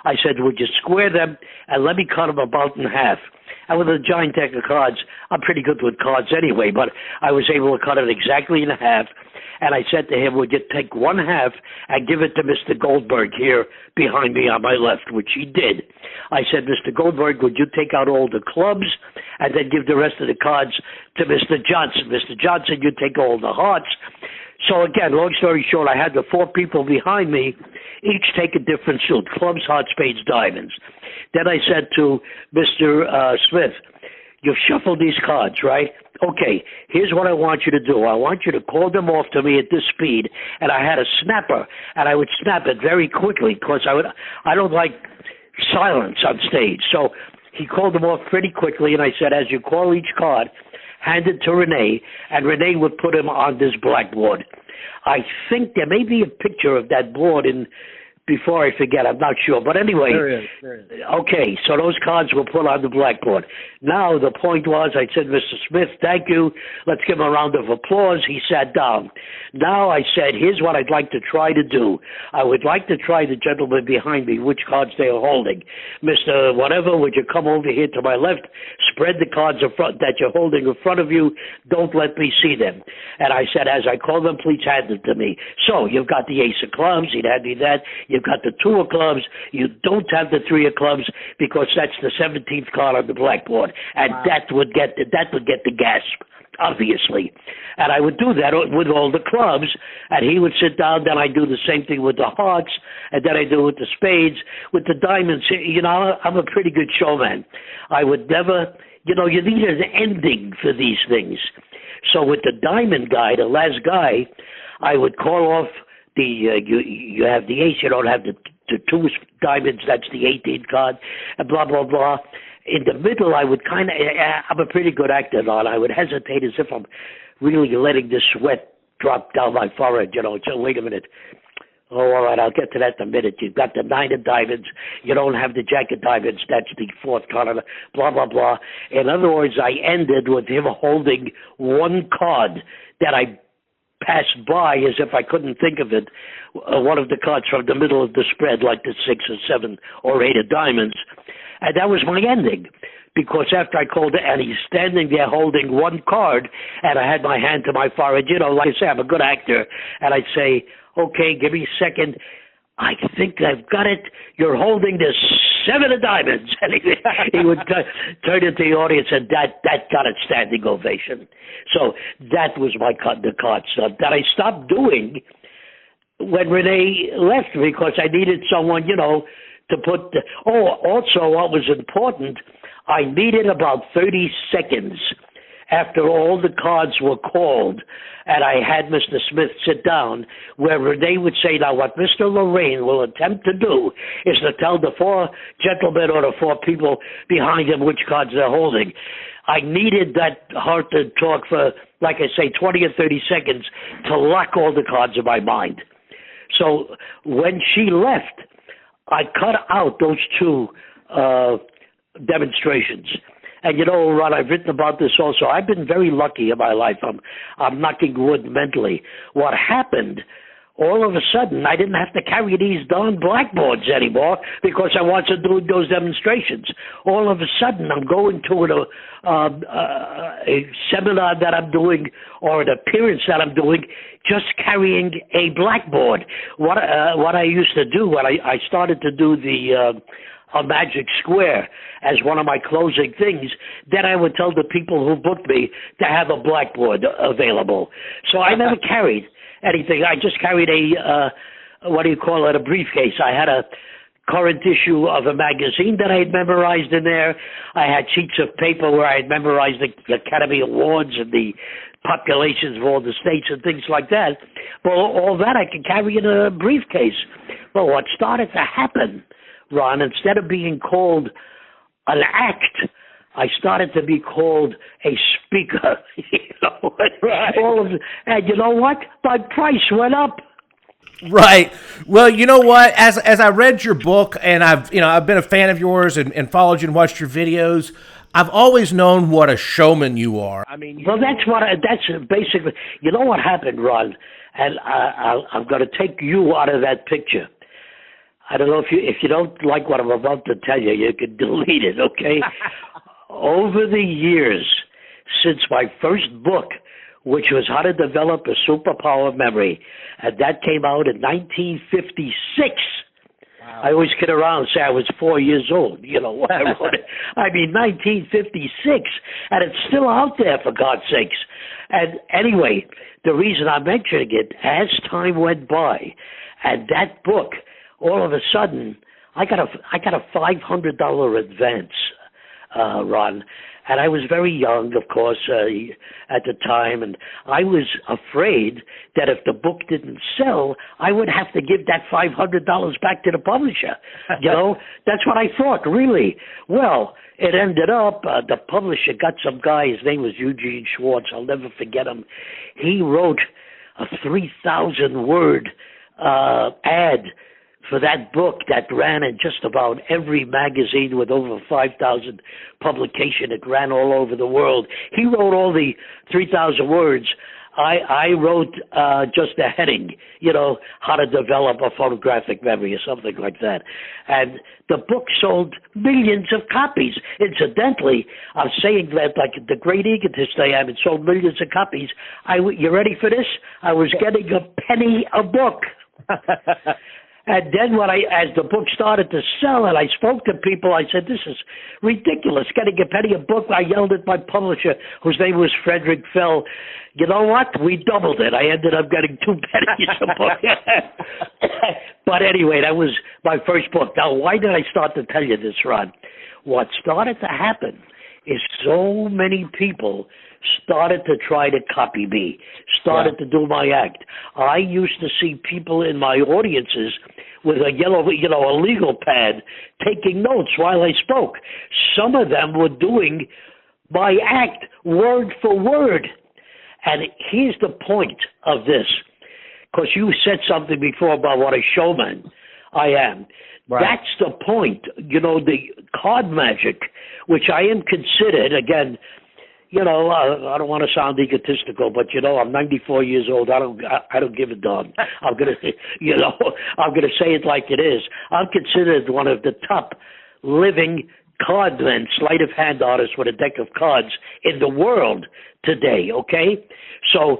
Speaker 2: I said, would you square them and let me cut them about in half? And with a giant deck of cards, I'm pretty good with cards anyway, but I was able to cut it exactly in half. And I said to him, would you take one half and give it to Mr. Goldberg here behind me on my left, which he did. I said, Mr. Goldberg, would you take out all the clubs and then give the rest of the cards to Mr. Johnson? Mr. Johnson, you take all the hearts. So again, long story short, I had the four people behind me, each take a different suit, clubs, hearts, spades, diamonds. Then I said to Mr. Smith, you've shuffled these cards, right? Okay, here's what I want you to do. I want you to call them off to me at this speed. And I had a snapper, and I would snap it very quickly because I don't like silence on stage. So he called them off pretty quickly, and I said, as you call each card, hand it to Rene, and Rene would put him on this blackboard. I think there may be a picture of that board before I forget, I'm not sure. But anyway,
Speaker 3: there is.
Speaker 2: Okay, so those cards were put on the blackboard. Now, the point was, I said, Mr. Smith, thank you. Let's give him a round of applause. He sat down. Now, I said, here's what I'd like to try to do. I would like to try the gentleman behind me, which cards they are holding. Mr. Whatever, would you come over here to my left, spread the cards in front that you're holding in front of you. Don't let me see them. And I said, as I call them, please hand them to me. So, you've got the ace of clubs. He'd hand me that. You've got the two of clubs. You don't have the three of clubs because that's the 17th card on the blackboard, and
Speaker 3: wow.
Speaker 2: that would get the gasp, obviously. And I would do that with all the clubs, and he would sit down. Then I do the same thing with the hearts, and then I do it with the spades, with the diamonds. You know, I'm a pretty good showman. I would never, you know, you need an ending for these things. So with the diamond guy, the last guy, I would call off. You have the ace, you don't have the two diamonds, that's the 18th card, and blah, blah, blah. In the middle, I would kind of, I'm a pretty good actor, Lon. I would hesitate as if I'm really letting the sweat drop down my forehead, you know. So wait a minute. Oh, all right, I'll get to that in a minute. You've got the 9 of diamonds. You don't have the jack of diamonds. That's the 4th card, blah, blah, blah. In other words, I ended with him holding one card that I passed by as if I couldn't think of it, one of the cards from the middle of the spread, like the 6 or 7 or 8 of diamonds. And that was my ending, because after I called it, and he's standing there holding one card, and I had my hand to my forehead, you know, like I say, I'm a good actor, and I'd say, okay, give me a second. I think I've got it. You're holding the 7 of diamonds. And he would turn into the audience, and that got a standing ovation. So that was the card stuff that I stopped doing when Rene left, because I needed someone, you know, to put. Also, what was important, I needed about 30 seconds after all the cards were called, and I had Mr. Smith sit down, where Rene would say, now what Mr. Lorayne will attempt to do is to tell the 4 gentlemen or the 4 people behind him which cards they're holding. I needed that heart to talk for, like I say, 20 or 30 seconds to lock all the cards in my mind. So when she left, I cut out those 2 demonstrations. And you know, Ron, I've written about this also. I've been very lucky in my life. I'm knocking wood mentally. What happened, all of a sudden, I didn't have to carry these darn blackboards anymore because I wasn't doing those demonstrations. All of a sudden, I'm going to a seminar that I'm doing or an appearance that I'm doing, just carrying a blackboard. What I used to do when I started to do a magic square as one of my closing things, then I would tell the people who booked me to have a blackboard available. So I never carried anything. I just carried a briefcase. I had a current issue of a magazine that I had memorized in there. I had sheets of paper where I had memorized the Academy Awards and the populations of all the states and things like that. Well, all that I could carry in a briefcase. But what started to happen, Ron, instead of being called an act, I started to be called a speaker. You know,
Speaker 3: right.
Speaker 2: And you know what? My price went up.
Speaker 1: Right. Well, you know what? As I read your book, and I've been a fan of yours and followed you and watched your videos, I've always known what a showman you are.
Speaker 3: I mean,
Speaker 2: well, that's basically. You know what happened, Ron? And I'm going to take you out of that picture. I don't know if you don't like what I'm about to tell you, you can delete it, okay? Over the years, since my first book, which was How to Develop a Superpower Memory, and that came out in 1956. Wow. I always kid around and say I was 4 years old, when I wrote it. I mean, 1956, and it's still out there, for God's sakes. And anyway, the reason I'm mentioning it, as time went by, and that book, all of a sudden, I got a $500 advance, Ron, and I was very young, of course, at the time, and I was afraid that if the book didn't sell, I would have to give that $500 back to the publisher. That's what I thought, really. Well, it ended up, the publisher got some guy, his name was Eugene Schwartz, I'll never forget him. He wrote a 3,000-word ad for that book that ran in just about every magazine with over 5,000 publications. It ran all over the world. He wrote all the 3,000 words. I wrote just a heading, how to develop a photographic memory or something like that. And the book sold millions of copies. Incidentally, I'm saying that like the great egotist I am, it sold millions of copies. You ready for this? I was getting a penny a book. And then as the book started to sell and I spoke to people, I said, this is ridiculous, getting a penny a book. I yelled at my publisher, whose name was Frederick Fell. You know what? We doubled it. I ended up getting 2 pennies a book. But anyway, that was my first book. Now, why did I start to tell you this, Ron? What started to happen is so many people started to try to copy me, started to do my act. I used to see people in my audiences with a yellow, a legal pad, taking notes while I spoke. Some of them were doing my act word for word. And here's the point of this, because you said something before about what a showman I am. Right. That's the point. The card magic, which I am considered, again, I don't want to sound egotistical, but I'm 94 years old. I don't give a darn. I'm gonna say it like it is. I'm considered one of the top living cardmen, sleight of hand artists with a deck of cards in the world today. Okay, so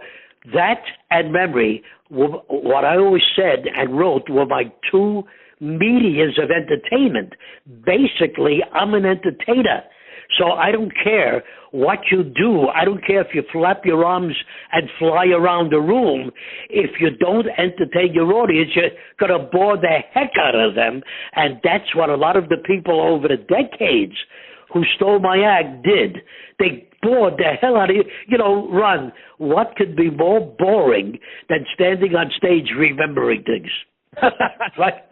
Speaker 2: that and memory, what I always said and wrote, were my two medias of entertainment. Basically, I'm an entertainer. So I don't care what you do. I don't care if you flap your arms and fly around the room. If you don't entertain your audience, you're going to bore the heck out of them. And that's what a lot of the people over the decades who stole my act did. They bored the hell out of you. Ron, what could be more boring than standing on stage remembering things? Right?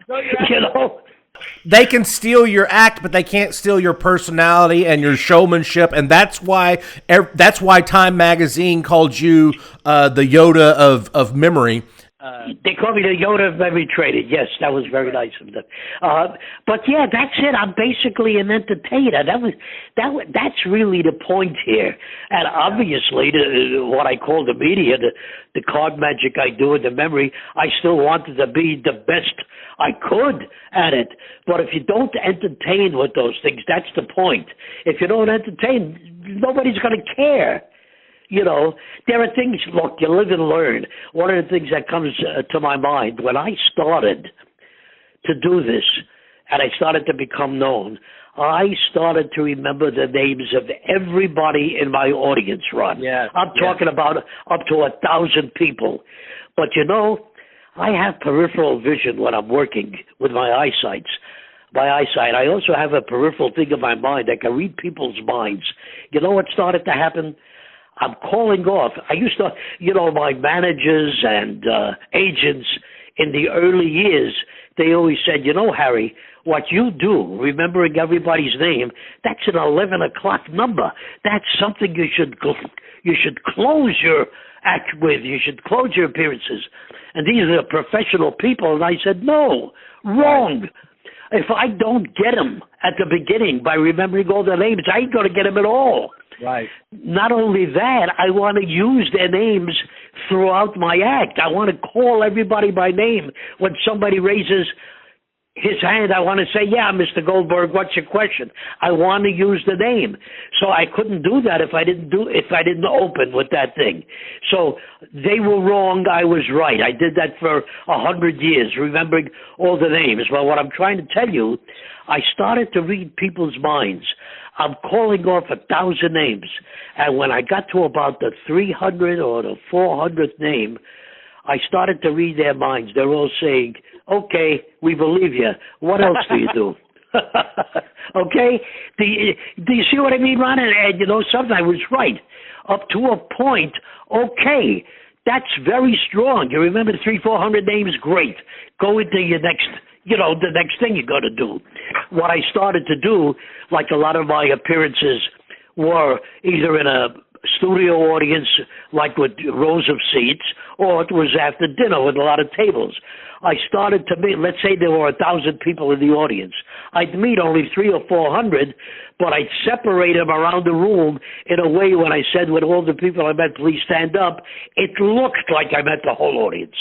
Speaker 1: They can steal your act, but they can't steal your personality and your showmanship, and that's why Time Magazine called you the Yoda of memory.
Speaker 2: They call me the Yoda of memory trading. Yes, that was very nice of them. But yeah, that's it. I'm basically an entertainer. That's really the point here. And obviously, what I call the media, the card magic I do in the memory, I still wanted to be the best I could at it. But if you don't entertain with those things, that's the point. If you don't entertain, nobody's going to care. There are things, look, you live and learn. One of the things that comes to my mind, when I started to do this and I started to become known, I started to remember the names of everybody in my audience, Ron.
Speaker 3: Yeah,
Speaker 2: I'm talking about up to 1,000 people. But, I have peripheral vision when I'm working with my eyesight. I also have a peripheral thing in my mind. I can read people's minds. You know what started to happen? I'm calling off. I used to, my managers and agents in the early years, they always said, Harry, what you do, remembering everybody's name, that's an 11 o'clock number. That's something you should close your act with. You should close your appearances. And these are professional people. And I said, no, wrong. If I don't get them at the beginning by remembering all their names, I ain't going to get them at all.
Speaker 3: Right.
Speaker 2: Not only that, I want to use their names throughout my act. I want to call everybody by name when somebody raises his hand, I want to say, yeah, Mr. Goldberg, what's your question? I want to use the name. So I couldn't do that if I didn't open with that thing. So they were wrong, I was right. I did that for 100 years, remembering all the names. Well, what I'm trying to tell you, I started to read people's minds. I'm calling off 1,000 names. And when I got to about the 300 or the 400th name, I started to read their minds. They're all saying, okay, we believe you. What else do you do? Okay? Do you see what I mean, Ron? And you know, something I was right. Up to a point, okay, that's very strong. You remember 300-400 names? Great. Go into your next, the next thing you're going to do. What I started to do, like a lot of my appearances were either in a studio audience, like with rows of seats, or it was after dinner with a lot of tables. I started to meet, let's say there were 1,000 people in the audience. I'd meet only 300 or 400, but I'd separate them around the room in a way when I said, with all the people I met, please stand up, it looked like I met the whole audience.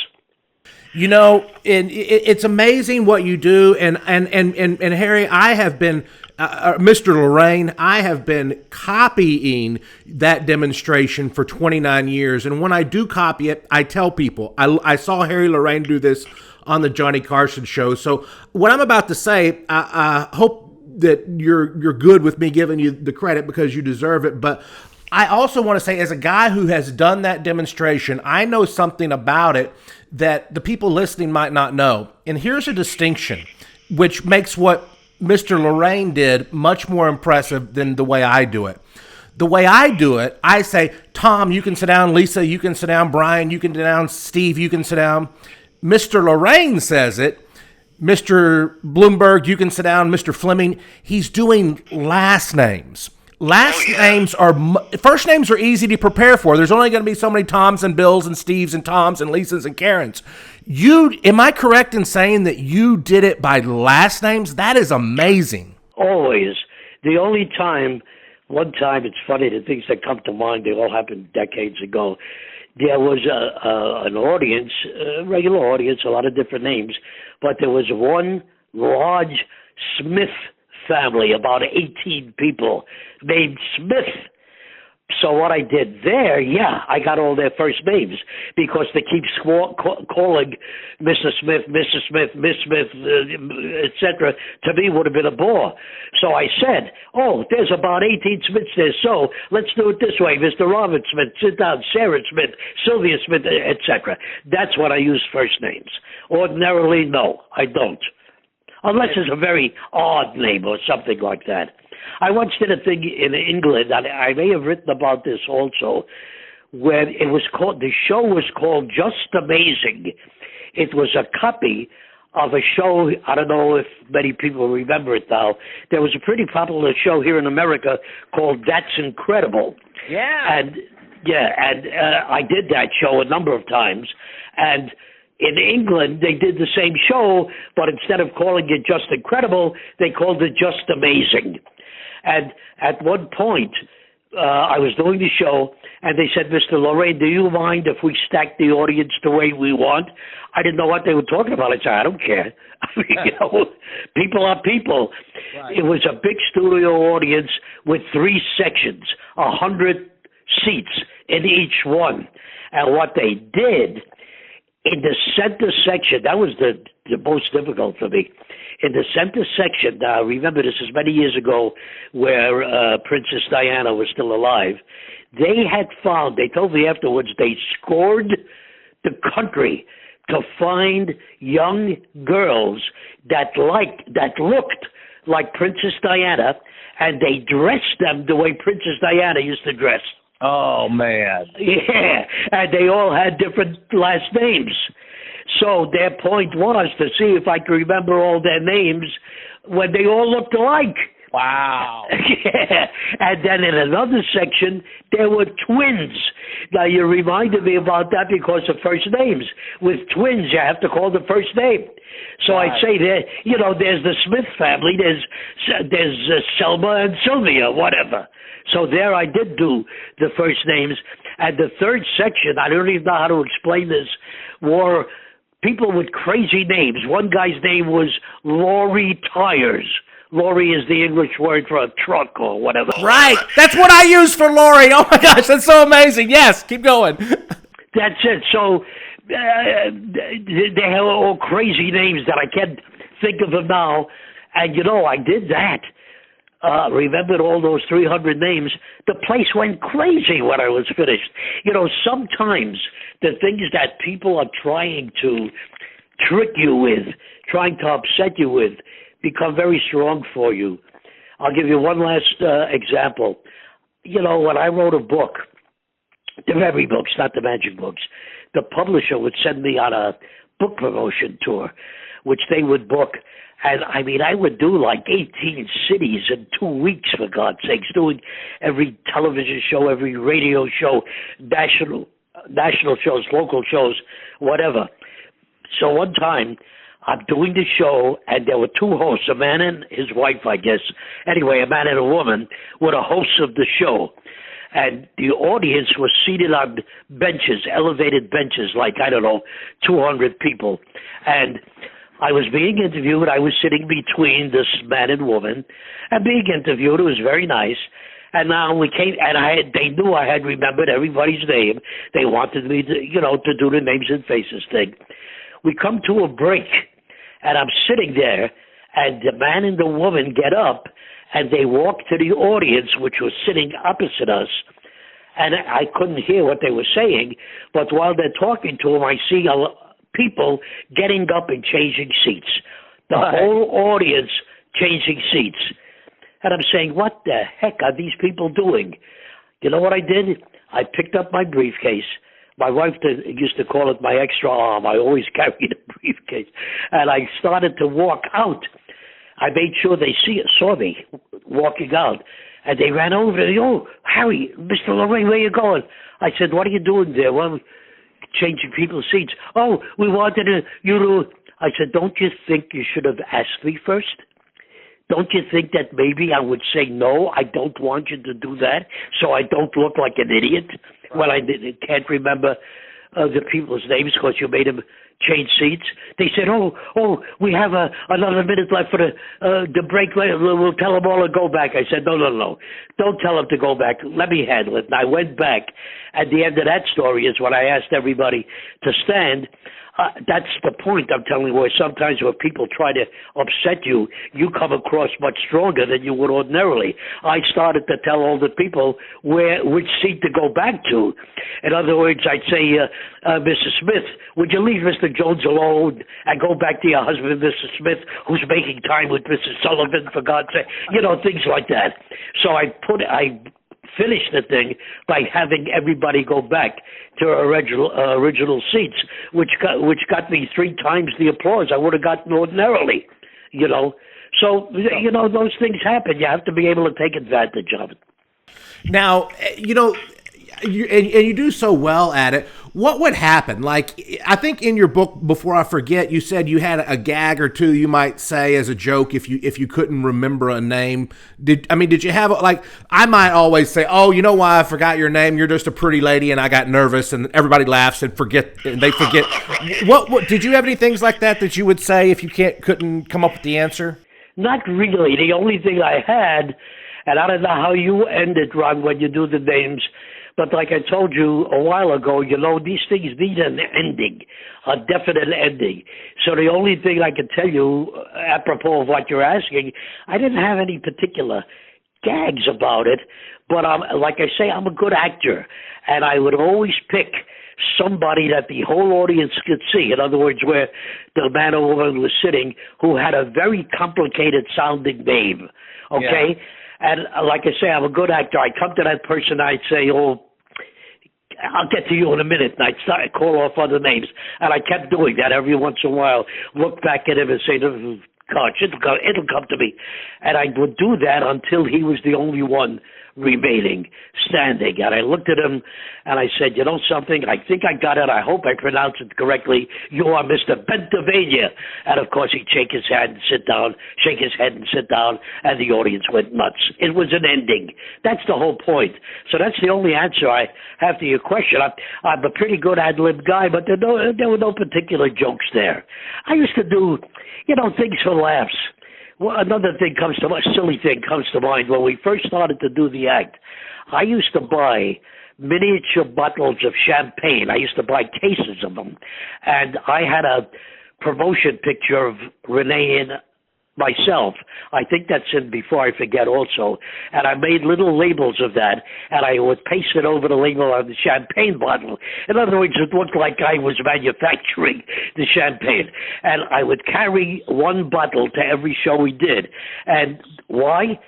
Speaker 1: You know, it's amazing what you do, and Harry, I have been, Mr. Lorayne, I have been copying that demonstration for 29 years, and when I do copy it, I tell people, I saw Harry Lorayne do this on the Johnny Carson show, so what I'm about to say, I hope that you're good with me giving you the credit because you deserve it, but I also want to say, as a guy who has done that demonstration, I know something about it that the people listening might not know. And here's a distinction, which makes what Mr. Lorayne did much more impressive than the way I do it. The way I do it, I say, Tom, you can sit down. Lisa, you can sit down. Brian, you can sit down. Steve, you can sit down. Mr. Lorayne says it. Mr. Bloomberg, you can sit down. Mr. Fleming, he's doing last names. Names are, first names are easy to prepare for. There's only going to be so many Toms and Bills and Steves and Toms and Lisas and Karens. Am I correct in saying that you did it by last names? That is amazing.
Speaker 2: Always. The only time, one time, it's funny, the things that come to mind, they all happened decades ago. There was an audience, a regular audience, a lot of different names, but there was one large Smith family, about 18 people, named Smith. So what I did there, I got all their first names because they keep calling Mr. Smith, Mrs. Smith, Miss Smith, etc. To me would have been a bore. So I said, there's about 18 Smiths there, so let's do it this way. Mr. Robert Smith, sit down, Sarah Smith, Sylvia Smith, etc. That's what I use first names. Ordinarily, no, I don't. Unless it's a very odd name or something like that. I once did a thing in England, and I may have written about this also, where it was called, the show was called Just Amazing. It was a copy of a show, I don't know if many people remember it now. There was a pretty popular show here in America called That's Incredible.
Speaker 3: Yeah.
Speaker 2: And I did that show a number of times, and in England, they did the same show, but instead of calling it Just Incredible, they called it Just Amazing. And at one point, I was doing the show, and they said, Mr. Lorayne, do you mind if we stack the audience the way we want? I didn't know what they were talking about. I said, I don't care. I mean, people are people. Right. It was a big studio audience with 3 sections, 100 seats in each one. And what they did, in the center section, that was the most difficult for me. In the center section, remember this is many years ago where Princess Diana was still alive, they had found, they told me afterwards, they scored the country to find young girls that looked like Princess Diana, and they dressed them the way Princess Diana used to dress.
Speaker 3: Oh, man.
Speaker 2: Yeah, and they all had different last names. So their point was to see if I could remember all their names when they all looked alike.
Speaker 3: Wow.
Speaker 2: Yeah. And then in another section, there were twins. Now, you reminded me about that because of first names. With twins, you have to call the first name. So right. I'd say there, there's the Smith family, there's Selma and Sylvia, whatever. So there I did do the first names. And the third section, I don't even know how to explain this, were people with crazy names. One guy's name was Lorry Tires. Lorry is the English word for a truck or whatever.
Speaker 1: Right. That's what I use for Lori. Oh my gosh, that's so amazing. Yes, keep going.
Speaker 2: That's it. So they have all crazy names that I can't think of them now. And, I did that. Remembered all those 300 names. The place went crazy when I was finished. Sometimes the things that people are trying to trick you with, trying to upset you with, become very strong for you. I'll give you one last example. When I wrote a book, the memory books, not the magic books, the publisher would send me on a book promotion tour, which they would book. And I would do like 18 cities in 2 weeks, for God's sakes, doing every television show, every radio show, national shows, local shows, whatever. So one time, I'm doing the show, and there were 2 hosts, a man and his wife, I guess. Anyway, a man and a woman were the hosts of the show. And the audience was seated on benches, elevated benches, like, 200 people. And I was being interviewed. I was sitting between this man and woman and being interviewed. It was very nice. And now we came, and they knew I had remembered everybody's name. They wanted me to, to do the names and faces thing. We come to a break, and I'm sitting there, and the man and the woman get up, and they walk to the audience, which was sitting opposite us. And I couldn't hear what they were saying, but while they're talking to him, I see people getting up and changing seats. The whole audience changing seats. And I'm saying, what the heck are these people doing? You know what I did? I picked up my briefcase. My wife used to call it my extra arm. I always carried a briefcase. And I started to walk out. I made sure they saw me walking out. And they ran over to me. Oh, Harry, Mr. Lorayne, where you going? I said, what are you doing there? Well, changing people's seats. Oh, we wanted you to... I said, don't you think you should have asked me first? Don't you think that maybe I would say, no, I don't want you to do that, so I don't look like an idiot? Right. Well, I can't remember the people's names because you made them change seats. They said, oh, we have another minute left for the break. We'll tell them all to go back. I said, no. Don't tell them to go back. Let me handle it. And I went back. At the end of that story is when I asked everybody to stand. That's the point I'm telling you, where sometimes when people try to upset you, you come across much stronger than you would ordinarily. I started to tell all the people which seat to go back to. In other words, I'd say, Mrs. Smith, would you leave Mr. Jones alone and go back to your husband, Mr. Smith, who's making time with Mrs. Sullivan, for God's sake? Things like that. So I finished the thing by having everybody go back to original seats, which got me 3 times the applause I would have gotten ordinarily, So, those things happen. You have to be able to take advantage of it.
Speaker 1: Now, you do so well at it. What would happen? Like, I think in your book, before I forget, you said you had a gag or two you might say as a joke if you couldn't remember a name. Did you have, like, I might always say, oh, you know why I forgot your name? You're just a pretty lady and I got nervous, and everybody laughs and they forget. What did you have any things like that you would say if you couldn't come up with the answer?
Speaker 2: Not really. The only thing I had, and I don't know how you end it, Ron, when you do the names, but like I told you a while ago, these things need an ending, a definite ending. So the only thing I can tell you, apropos of what you're asking, I didn't have any particular gags about it, but like I say, I'm a good actor, and I would always pick somebody that the whole audience could see. In other words, where the man or woman was sitting who had a very complicated sounding name, okay? Yeah. And like I say, I'm a good actor. I come to that person, I'd say, oh, I'll get to you in a minute, and I'd call off other names. And I kept doing that every once in a while, look back at him and say, gosh, it'll come to me. And I would do that until he was the only one remaining standing. And I looked at him and I said, you know something? I think I got it. I hope I pronounced it correctly. You are Mr. Pennsylvania. And of course, he'd shake his head and sit down, and the audience went nuts. It was an ending. That's the whole point. So that's the only answer I have to your question. I'm a pretty good ad-lib guy, but there were no particular jokes there. I used to do, things for laughs. Well, another thing silly thing comes to mind. When we first started to do the act, I used to buy miniature bottles of champagne. I used to buy cases of them. And I had a promotion picture of Rene and myself. I think that's in Before I Forget also. And I made little labels of that, and I would paste it over the label on the champagne bottle. In other words, it looked like I was manufacturing the champagne. And I would carry one bottle to every show we did. And why?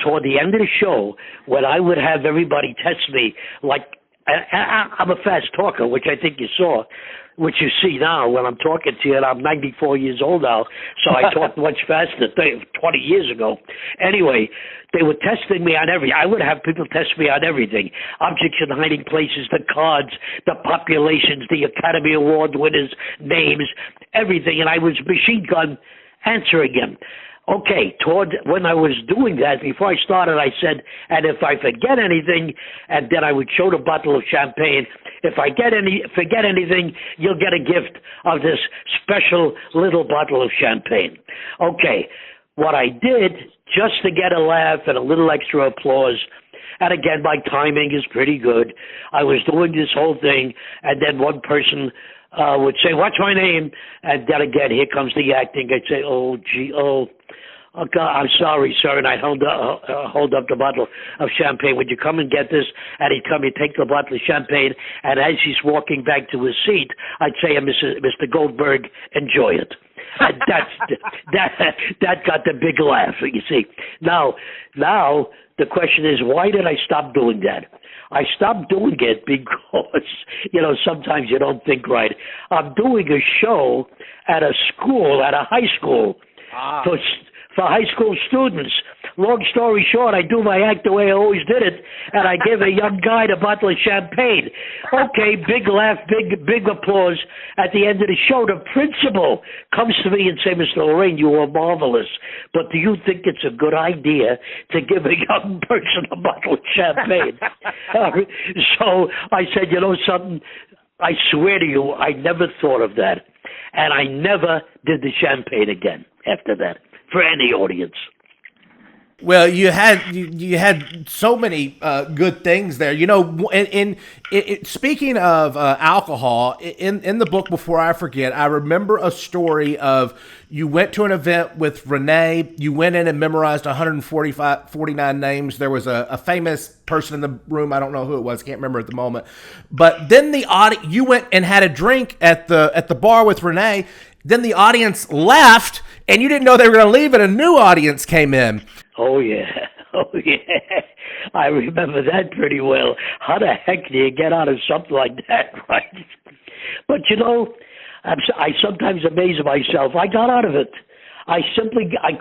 Speaker 2: Toward the end of the show, when I would have everybody test me, like, I'm a fast talker, which I think you saw, which you see now when I'm talking to you, and I'm 94 years old now, so I talk much faster than 20 years ago. Anyway, they were testing me on I would have people test me on everything. Objects in hiding places, the cards, the populations, the Academy Award winners' names, everything, and I was machine gun answering them. Okay, when I was doing that, before I started, I said, and if I forget anything, and then I would show the bottle of champagne, if I forget anything, you'll get a gift of this special little bottle of champagne. Okay, what I did, just to get a laugh and a little extra applause, and again, my timing is pretty good, I was doing this whole thing, and then one person would say, what's my name? And then again, here comes the acting. I'd say, oh, God, I'm sorry, sir. And I'd hold up the bottle of champagne. Would you come and get this? And he'd take the bottle of champagne. And as he's walking back to his seat, I'd say, Mr. Goldberg, enjoy it. And that got the big laugh, you see. Now the question is, why did I stop doing that? I stopped doing it because, sometimes you don't think right. I'm doing a show at a high school, for high school students. Long story short, I do my act the way I always did it, and I give a young guy a bottle of champagne. Okay, big laugh, big applause. At the end of the show, the principal comes to me and says, Mr. Lorayne, you were marvelous, but do you think it's a good idea to give a young person a bottle of champagne? So I said, you know something? I swear to you, I never thought of that. And I never did the champagne again after that for any audience.
Speaker 1: Well, you had so many good things there. Speaking of alcohol, in the book Before I Forget, I remember a story of you went to an event with Rene. You went in and memorized 49 names. There was a famous person in the room. I don't know who it was. Can't remember at the moment. But then you went and had a drink at the bar with Rene. Then the audience left, and you didn't know they were going to leave, and a new audience came in.
Speaker 2: Oh, yeah. I remember that pretty well. How the heck do you get out of something like that, right? But, I sometimes amaze myself. I got out of it. I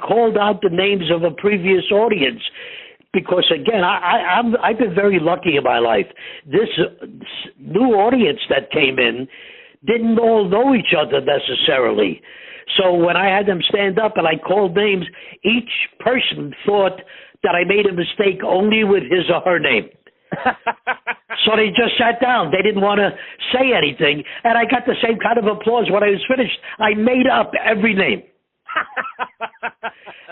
Speaker 2: called out the names of a previous audience because, again, I've been very lucky in my life. This new audience that came in didn't all know each other necessarily. So when I had them stand up and I called names, each person thought that I made a mistake only with his or her name. So they just sat down. They didn't want to say anything. And I got the same kind of applause when I was finished. I made up every name.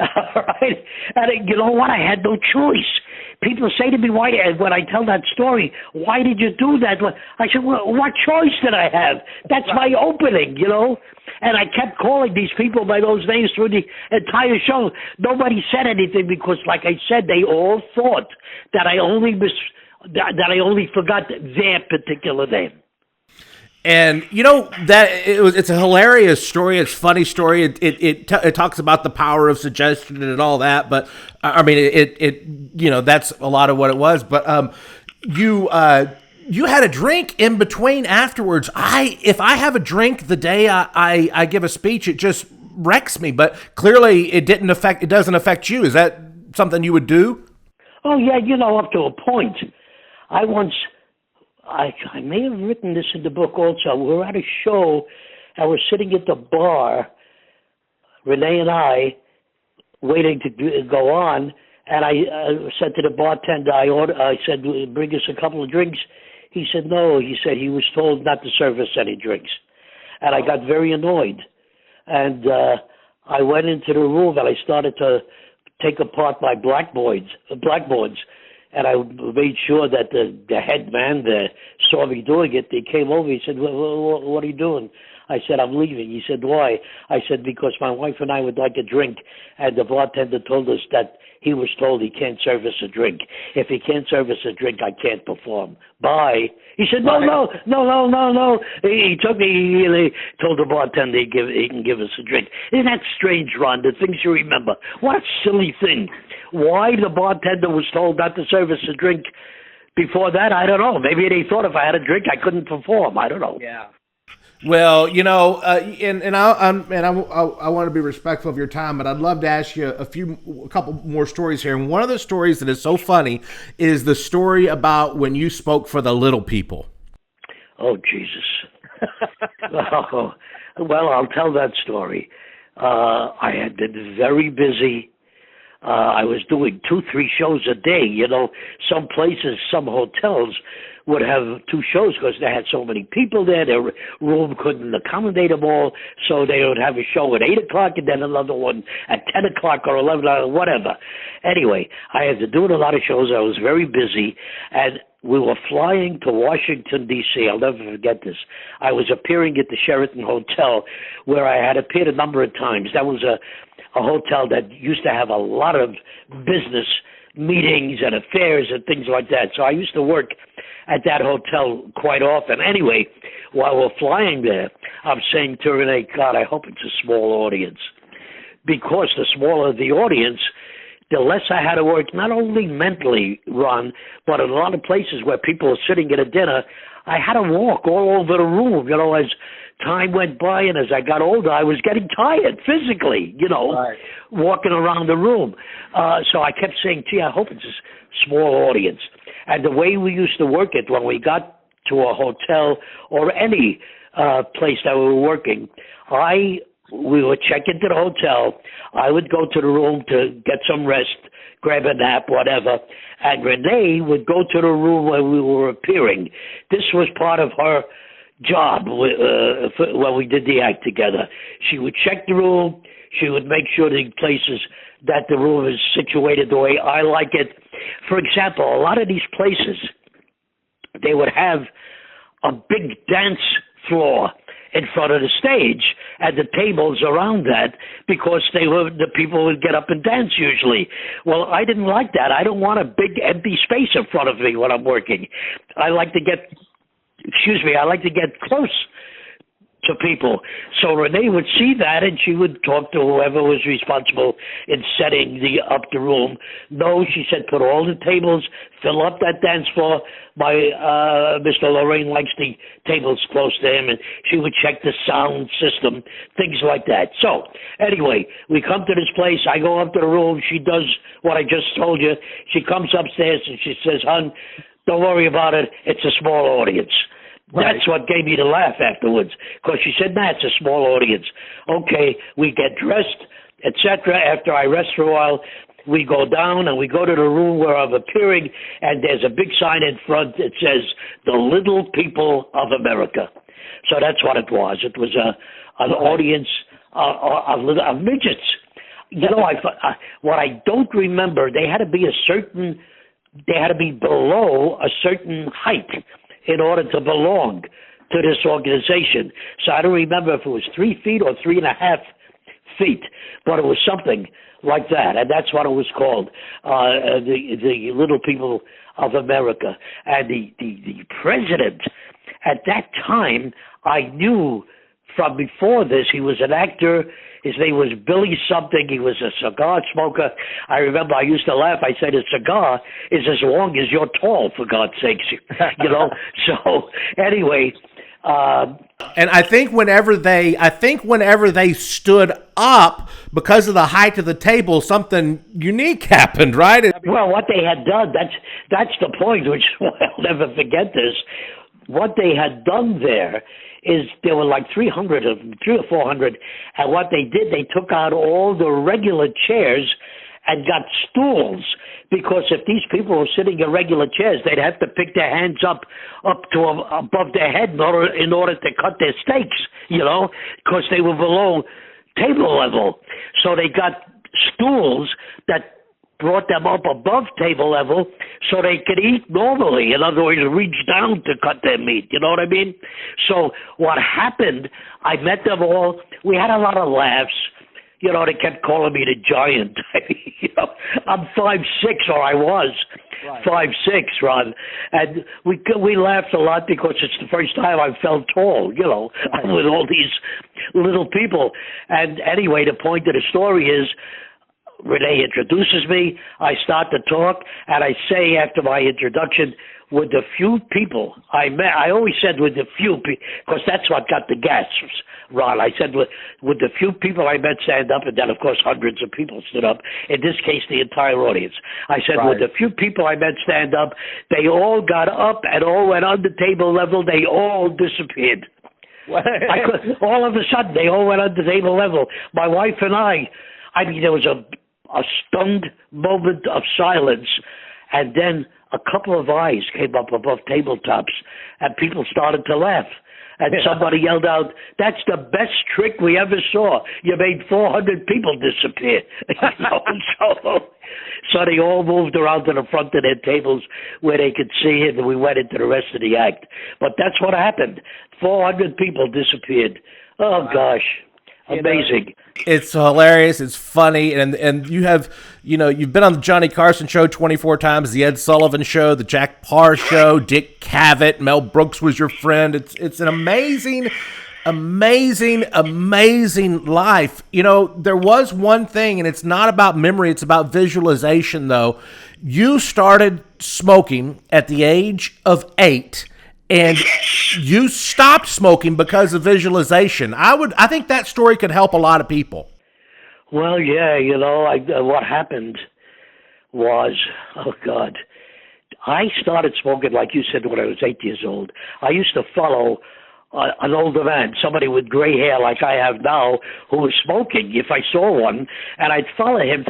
Speaker 2: All right? And you know what? I had no choice. People say to me, why, when I tell that story, why did you do that? I said, well, what choice did I have? That's my opening, And I kept calling these people by those names through the entire show. Nobody said anything because, like I said, they all thought that I only forgot their particular name.
Speaker 1: And it's a hilarious story. It's a funny story. It talks about the power of suggestion and all that. But I mean, that's a lot of what it was. But you had a drink in between afterwards. If I have a drink the day I give a speech, it just wrecks me. But clearly, it doesn't affect you. Is that something you would do?
Speaker 2: Oh, yeah, up to a point. I once, I may have written this in the book also. We were at a show, and we're sitting at the bar, Rene and I, waiting to go on, and I said to the bartender, I said, bring us a couple of drinks. He said, no. He said he was told not to serve us any drinks. And I got very annoyed. And I went into the room, and I started to take apart my blackboards, and I made sure that the head man there saw me doing it. He came over. He said, what are you doing? I said, I'm leaving. He said, why? I said, because my wife and I would like a drink, and the bartender told us that he was told he can't serve us a drink. If he can't serve us a drink, I can't perform. Bye. He said, no. He took me, he told the bartender he can give us a drink. Isn't that strange, Ron, the things you remember? What a silly thing. Why the bartender was told not to serve us a drink before that, I don't know. Maybe they thought if I had a drink, I couldn't perform. I don't know.
Speaker 3: Yeah.
Speaker 1: Well, and I want to be respectful of your time, but I'd love to ask you a couple more stories here. And one of the stories that is so funny is the story about when you spoke for the little people.
Speaker 2: Oh, Jesus. Well, I'll tell that story. I had been very busy. I was doing 2-3 shows a day. Some places, some hotels would have 2 shows because they had so many people there. Their room couldn't accommodate them all, so they would have a show at 8 o'clock and then another one at 10 o'clock or 11 or whatever. Anyway, I had to do a lot of shows. I was very busy, and we were flying to Washington, D.C. I'll never forget this. I was appearing at the Sheraton Hotel, where I had appeared a number of times. That was a hotel that used to have a lot of business meetings and affairs and things like that. So I used to work at that hotel quite often. Anyway, while we're flying there, I'm saying to Rene, God, I hope it's a small audience. Because the smaller the audience, the less I had to work, not only mentally, Ron, but in a lot of places where people are sitting at a dinner, I had to walk all over the room, as time went by, and as I got older, I was getting tired physically,
Speaker 3: Right.
Speaker 2: walking around the room. So I kept saying, gee, I hope it's a small audience. And the way we used to work it, when we got to a hotel or any place that we were working, we would check into the hotel. I would go to the room to get some rest, grab a nap, whatever. And Rene would go to the room where we were appearing. This was part of her job when we did the act together. She would check the room. She would make sure the places that the room is situated the way I like it. For example, a lot of these places, they would have a big dance floor in front of the stage and the tables around that because the people would get up and dance usually. Well, I didn't like that. I don't want a big empty space in front of me when I'm working. I like to get close to people. So Rene would see that, and she would talk to whoever was responsible in setting up the room. No, she said, put all the tables, fill up that dance floor. Mr. Lorayne likes the tables close to him, and she would check the sound system, things like that. So anyway, we come to this place. I go up to the room. She does what I just told you. She comes upstairs, and she says, hon, don't worry about it. It's a small audience. Right. That's what gave me the laugh afterwards, because she said, nah, it's a small audience. Okay, we get dressed, etc. After I rest for a while, we go down and we go to the room where I'm appearing, and there's a big sign in front that says, The Little People of America. So that's what it was. It was an audience of midgets. What I don't remember, they had to be below a certain height in order to belong to this organization. So I don't remember if it was 3 feet or 3.5 feet, but it was something like that, and that's what it was called, the Little People of America. And the president at that time, I knew from before this, he was an actor. His name was Billy something. He was a cigar smoker. I remember I used to laugh. I said, a cigar is as long as you're tall, for God's sakes. So anyway,
Speaker 1: And I think whenever they stood up because of the height of the table, something unique happened, right?
Speaker 2: Well, what they had done, that's the point, which I'll never forget this. What they had done there is there were like 300 of them, 300 or 400, and what they did, they took out all the regular chairs and got stools, because if these people were sitting in regular chairs, they'd have to pick their hands up to above their head in order to cut their steaks, because they were below table level. So they got stools that brought them up above table level so they could eat normally. In other words, reach down to cut their meat. You know what I mean? So what happened, I met them all. We had a lot of laughs. They kept calling me the giant. I'm 5'6", or I was 5'6", Ron. And we laughed a lot because it's the first time I felt tall, with all these little people. And anyway, the point of the story is, Rene introduces me, I start to talk, and I say after my introduction, with the few people I met, I always said with the few, because that's what got the gasps, Ron. I said with the few people I met stand up, and then of course hundreds of people stood up, in this case the entire audience. I said with the few people I met stand up, they all got up and all went under table level, they all disappeared. All of a sudden, they all went under table level. My wife and I mean, there was a stunned moment of silence, and then a couple of eyes came up above tabletops, and people started to laugh. And somebody yelled out, "That's the best trick we ever saw. You made 400 people disappear." So they all moved around to the front of their tables where they could see it, and we went into the rest of the act. But that's what happened. 400 people disappeared. Oh, gosh. Amazing.
Speaker 1: It's hilarious. It's funny. And you have, you've been on the Johnny Carson show 24 times, the Ed Sullivan show, the Jack Parr show, Dick Cavett, Mel Brooks was your friend. It's an amazing life. There was one thing, and it's not about memory, it's about visualization, though. You started smoking at the age of 8. And you stopped smoking because of visualization. I think that story could help a lot of people.
Speaker 2: Well, yeah, what happened was, oh God, I started smoking, like you said, when I was 8 years old. I used to follow an older man, somebody with gray hair like I have now, who was smoking if I saw one, and I'd follow him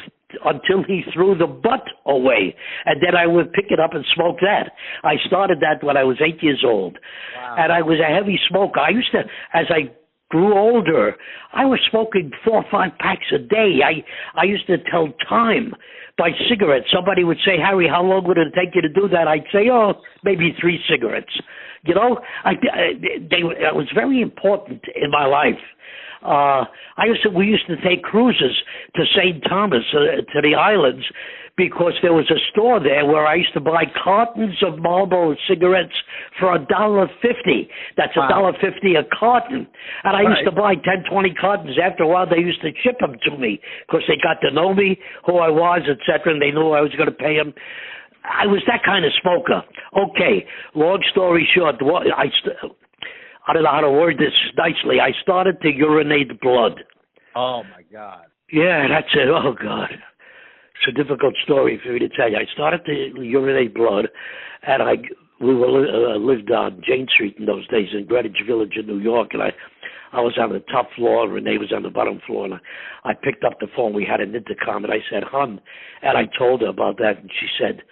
Speaker 2: until he threw the butt away, and then I would pick it up and smoke that. I started that when I was 8 years old. Wow. And I was a heavy smoker. I used to, as I grew older, I was smoking 4 or 5 packs a day. I used to tell time by cigarettes. Somebody would say, "Harry, how long would it take you to do that?" I'd say, "Oh, maybe 3 cigarettes." It was very important in my life. We used to take cruises to St. Thomas, to the islands, because there was a store there where I used to buy cartons of Marlboro cigarettes for $1.50. That's $1.50 a carton. And I used to buy 10, 20 cartons. After a while, they used to ship them to me because they got to know me, who I was, etc., and they knew I was going to pay them. I was that kind of smoker. Okay, long story short, I don't know how to word this nicely. I started to urinate blood.
Speaker 3: Oh, my God.
Speaker 2: Yeah, that's it. Oh, God. It's a difficult story for me to tell you. I started to urinate blood, and we lived on Jane Street in those days in Greenwich Village in New York, and I was on the top floor, Rene was on the bottom floor, and I picked up the phone. We had an intercom, and I said, "Hon," and I told her about that, and she said,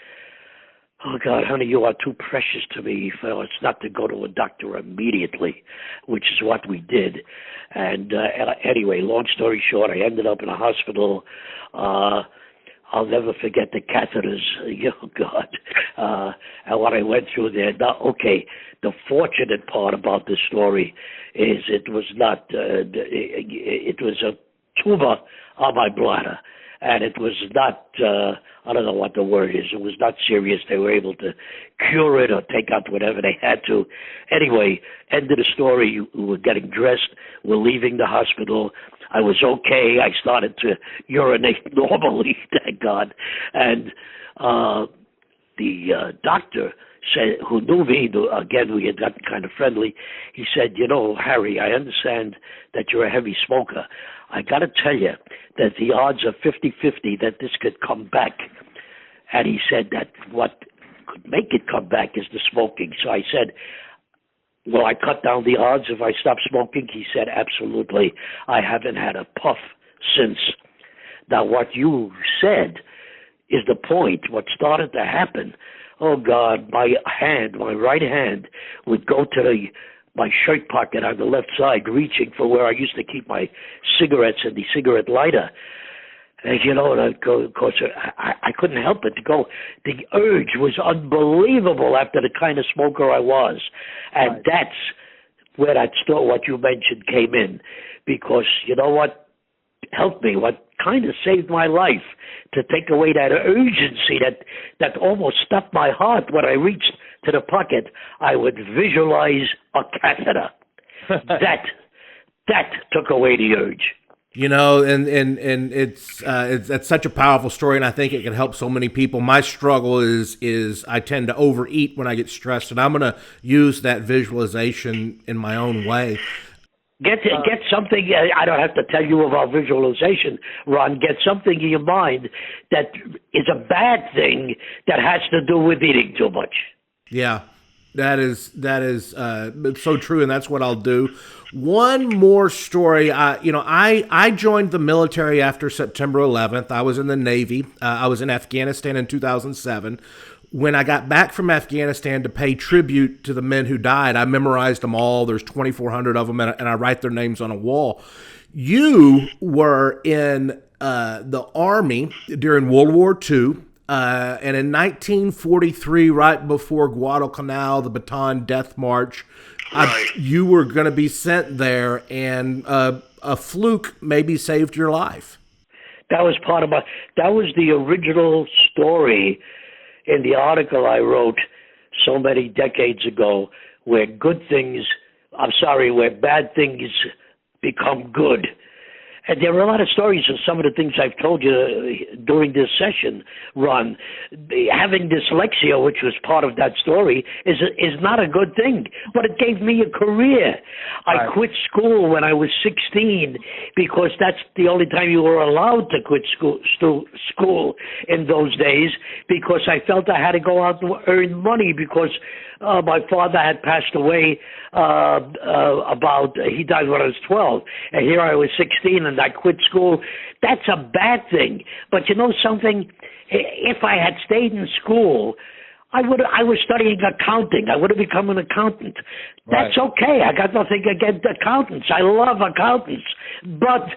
Speaker 2: "Oh, God, honey, you are too precious to me for us not to go to a doctor immediately," which is what we did. And anyway, long story short, I ended up in a hospital. I'll never forget the catheters. Oh, God. And what I went through there. Now, okay, the fortunate part about this story is it was not, it was a tumor on my bladder. And it was not, I don't know what the word is. It was not serious. They were able to cure it or take out whatever they had to. Anyway, end of the story. We were getting dressed. We're leaving the hospital. I was okay. I started to urinate normally, thank God. And the doctor said, who knew me, again, we had gotten kind of friendly. He said, you know, Harry, I understand that you're a heavy smoker. I got to tell you that the odds are 50-50 that this could come back. And he said that what could make it come back is the smoking. So I said, will I cut down the odds if I stop smoking? He said, absolutely. I haven't had a puff since. Now, what you said is the point. What started to happen, oh, God, my right hand would go to my shirt pocket on the left side, reaching for where I used to keep my cigarettes and the cigarette lighter. And, you know, of course, I couldn't help it to go. The urge was unbelievable after the kind of smoker I was. And
Speaker 3: right.
Speaker 2: That's where that store, what you mentioned, came in. Because, you know what helped me, what kind of saved my life, to take away that urgency that almost stopped my heart when I reached to the pocket, I would visualize a catheter. that took away the urge.
Speaker 1: You know, and it's such a powerful story, and I think it can help so many people. My struggle is I tend to overeat when I get stressed, and I'm going to use that visualization in my own way.
Speaker 2: Get something. I don't have to tell you about visualization, Ron. Get something in your mind that is a bad thing that has to do with eating too much.
Speaker 1: Yeah, that is so true, and that's what I'll do. One more story. I joined the military after September 11th. I was in the Navy. I was in Afghanistan in 2007. When I got back from Afghanistan to pay tribute to the men who died, I memorized them all. There's 2,400 of them, and I write their names on a wall. You were in the Army during World War II. And in 1943, right before Guadalcanal, the Bataan Death March,
Speaker 4: right.
Speaker 1: You were going to be sent there, and a fluke maybe saved your life.
Speaker 2: That was that was the original story in the article I wrote so many decades ago, where bad things become good. And there are a lot of stories of some of the things I've told you during this session, Ron. Having dyslexia, which was part of that story, is not a good thing, but it gave me a career.
Speaker 3: Right.
Speaker 2: I quit school when I was 16 because that's the only time you were allowed to quit school in those days, because I felt I had to go out to earn money because my father had passed away he died when I was 12, and here I was 16 and I quit school. That's a bad thing. But you know something? If I had stayed in school, I was studying accounting. I would have become an accountant. That's okay. I got nothing against accountants. I love accountants. But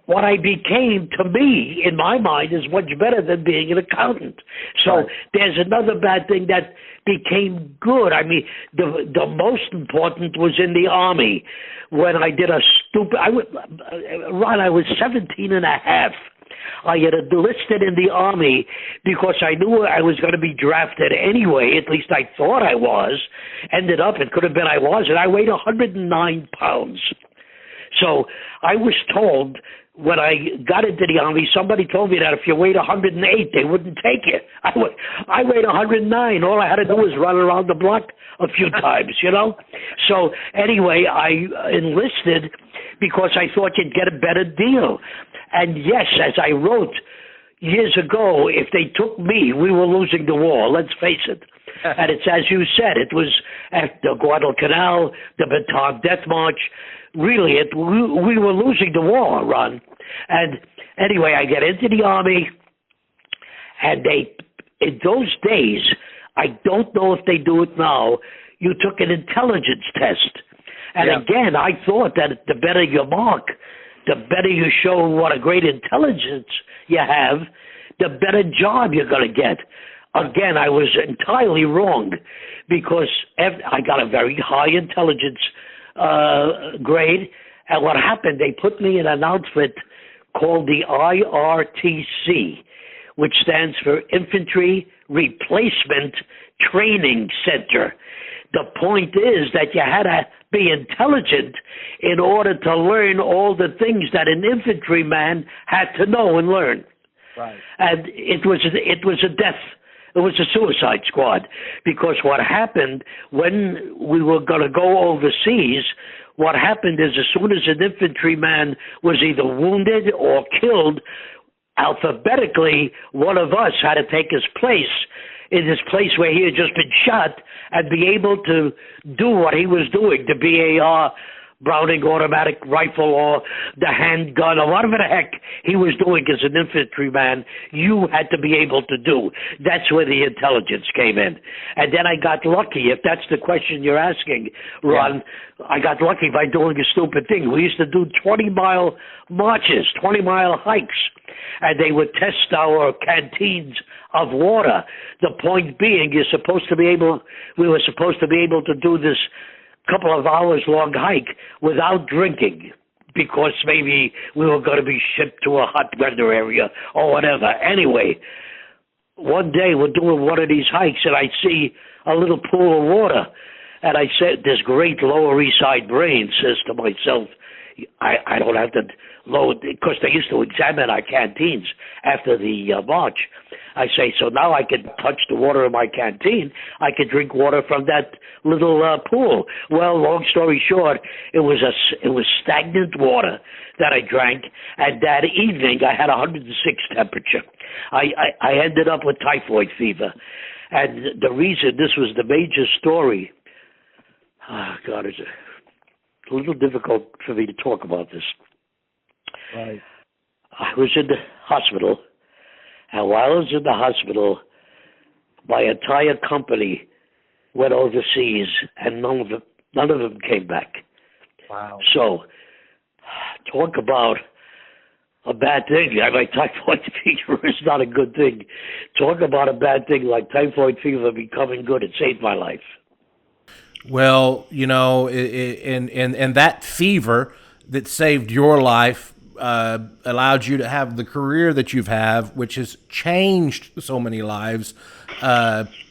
Speaker 2: what I became, to me, in my mind, is much better than being an accountant. So there's another bad thing that became good. I mean, the most important was in the Army when I did I was 17 and a half. I had enlisted in the Army because I knew I was going to be drafted anyway. At least I thought I was. Ended up, it could have been I was, and I weighed 109 pounds. So I was told when I got into the Army, somebody told me that if you weighed 108, they wouldn't take you. I weighed 109. All I had to do was run around the block a few times, you know. So anyway, I enlisted because I thought you'd get a better deal. And yes, as I wrote years ago, if they took me, we were losing the war. Let's face it. And it's as you said, it was at the Guadalcanal, the Bataan Death March. Really, we were losing the war, Ron. And anyway, I get into the Army, and in those days, I don't know if they do it now, you took an intelligence test. And again, I thought that the better your mark, the better you show what a great intelligence you have, the better job you're going to get. Again, I was entirely wrong, because I got a very high intelligence grade, and what happened, they put me in an outfit called the IRTC, which stands for Infantry Replacement Training Center. The point is that you had to be intelligent in order to learn all the things that an infantryman had to know and learn.
Speaker 3: Right.
Speaker 2: And it was a death It was a suicide squad, because what happened when we were going to go overseas, what happened is as soon as an infantryman was either wounded or killed, alphabetically, one of us had to take his place in this place where he had just been shot and be able to do what he was doing, the BAR Browning automatic rifle or the handgun or whatever the heck he was doing as an infantryman, you had to be able to do. That's where the intelligence came in. And then I got lucky, if that's the question you're asking, Ron. Yeah. I got lucky by doing a stupid thing. We used to do 20-mile marches, 20-mile hikes, and they would test our canteens of water. The point being, we were supposed to be able to do this couple of hours long hike without drinking, because maybe we were going to be shipped to a hot weather area or whatever. Anyway, one day we're doing one of these hikes and I see a little pool of water, and I said, this great Lower East Side brain says to myself, I don't have to load, because they used to examine our canteens after the march. I say, so now I can touch the water in my canteen. I can drink water from that little pool. Well, long story short, it was stagnant water that I drank, and that evening I had 106 temperature. I ended up with typhoid fever, and the reason this was the major story. Oh God, it's a little difficult for me to talk about this.
Speaker 3: Right.
Speaker 2: I was in the hospital, and while I was in the hospital, my entire company went overseas, and none of them came back.
Speaker 3: Wow.
Speaker 2: So, talk about a bad thing. Like typhoid fever is not a good thing. Talk about a bad thing like typhoid fever becoming good. It saved my life.
Speaker 1: Well, you know, and that fever that saved your life allowed you to have the career that you've had, which has changed so many lives,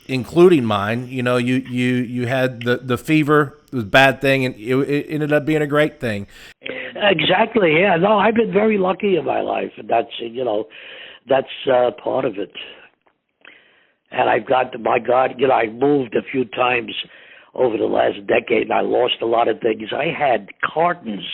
Speaker 1: including mine. You know, you had the fever, it was a bad thing, and it ended up being a great thing.
Speaker 2: Exactly. Yeah. No, I've been very lucky in my life, and that's part of it. And I've got, my God, I moved a few times over the last decade, and I lost a lot of things. I had cartons,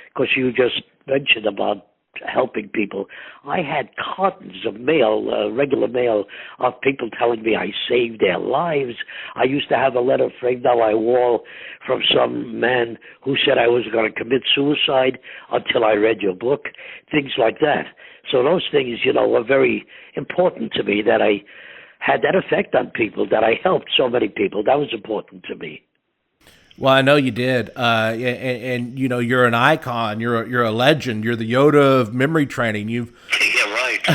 Speaker 2: because you just mentioned about helping people. I had cartons of mail, regular mail, of people telling me I saved their lives. I used to have a letter framed on my wall from some man who said I was going to commit suicide until I read your book, things like that. So those things, were very important to me, that I had that effect on people, that I helped so many people. That was important to me.
Speaker 1: Well, I know you did, and you're an icon. You're a legend. You're the Yoda of memory training.
Speaker 4: Yeah, right.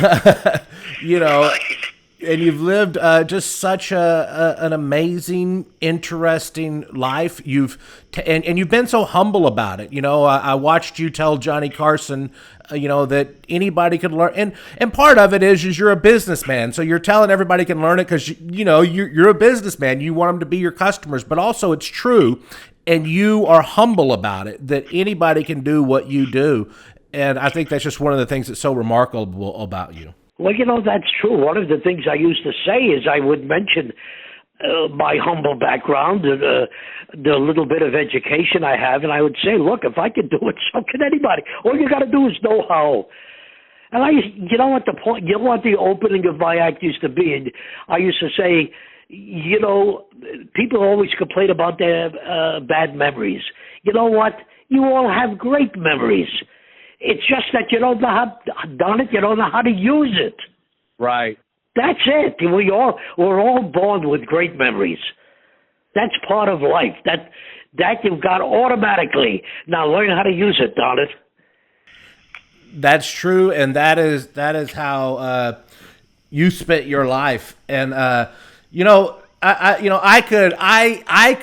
Speaker 1: Right. And you've lived just such an amazing, interesting life. And you've been so humble about it. I watched you tell Johnny Carson, that anybody could learn. And part of it is you're a businessman, so you're telling everybody can learn it because you're a businessman. You want them to be your customers, but also it's true, and you are humble about it, that anybody can do what you do. And I think that's just one of the things that's so remarkable about you.
Speaker 2: Well, that's true. One of the things I used to say is I would mention my humble background, the little bit of education I have, and I would say, look, if I can do it, so can anybody. All you got to do is know how. And what the opening of my act used to be? And I used to say, people always complain about their bad memories. You know what? You all have great memories. It's just that you don't know how, darn it, you don't know how to use it.
Speaker 3: Right.
Speaker 2: That's it. We're all born with great memories. That's part of life. That you've got automatically. Now learn how to use it, darn it.
Speaker 1: That's true, and that is how you spent your life. And I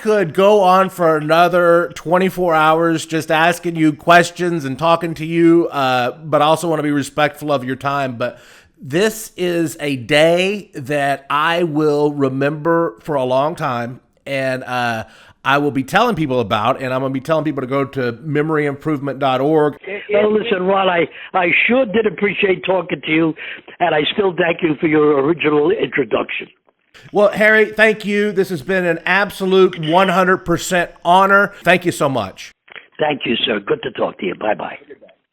Speaker 1: could go on for another 24 hours just asking you questions and talking to you, but I also want to be respectful of your time. But this is a day that I will remember for a long time, and I will be telling people about, and I'm going to be telling people to go to memoryimprovement.org.
Speaker 2: Well, listen, Ron, I sure did appreciate talking to you, and I still thank you for your original introduction.
Speaker 1: Well, Harry, thank you. This has been an absolute 100% honor. Thank you so much.
Speaker 2: Thank you, sir. Good to talk to you. Bye-bye.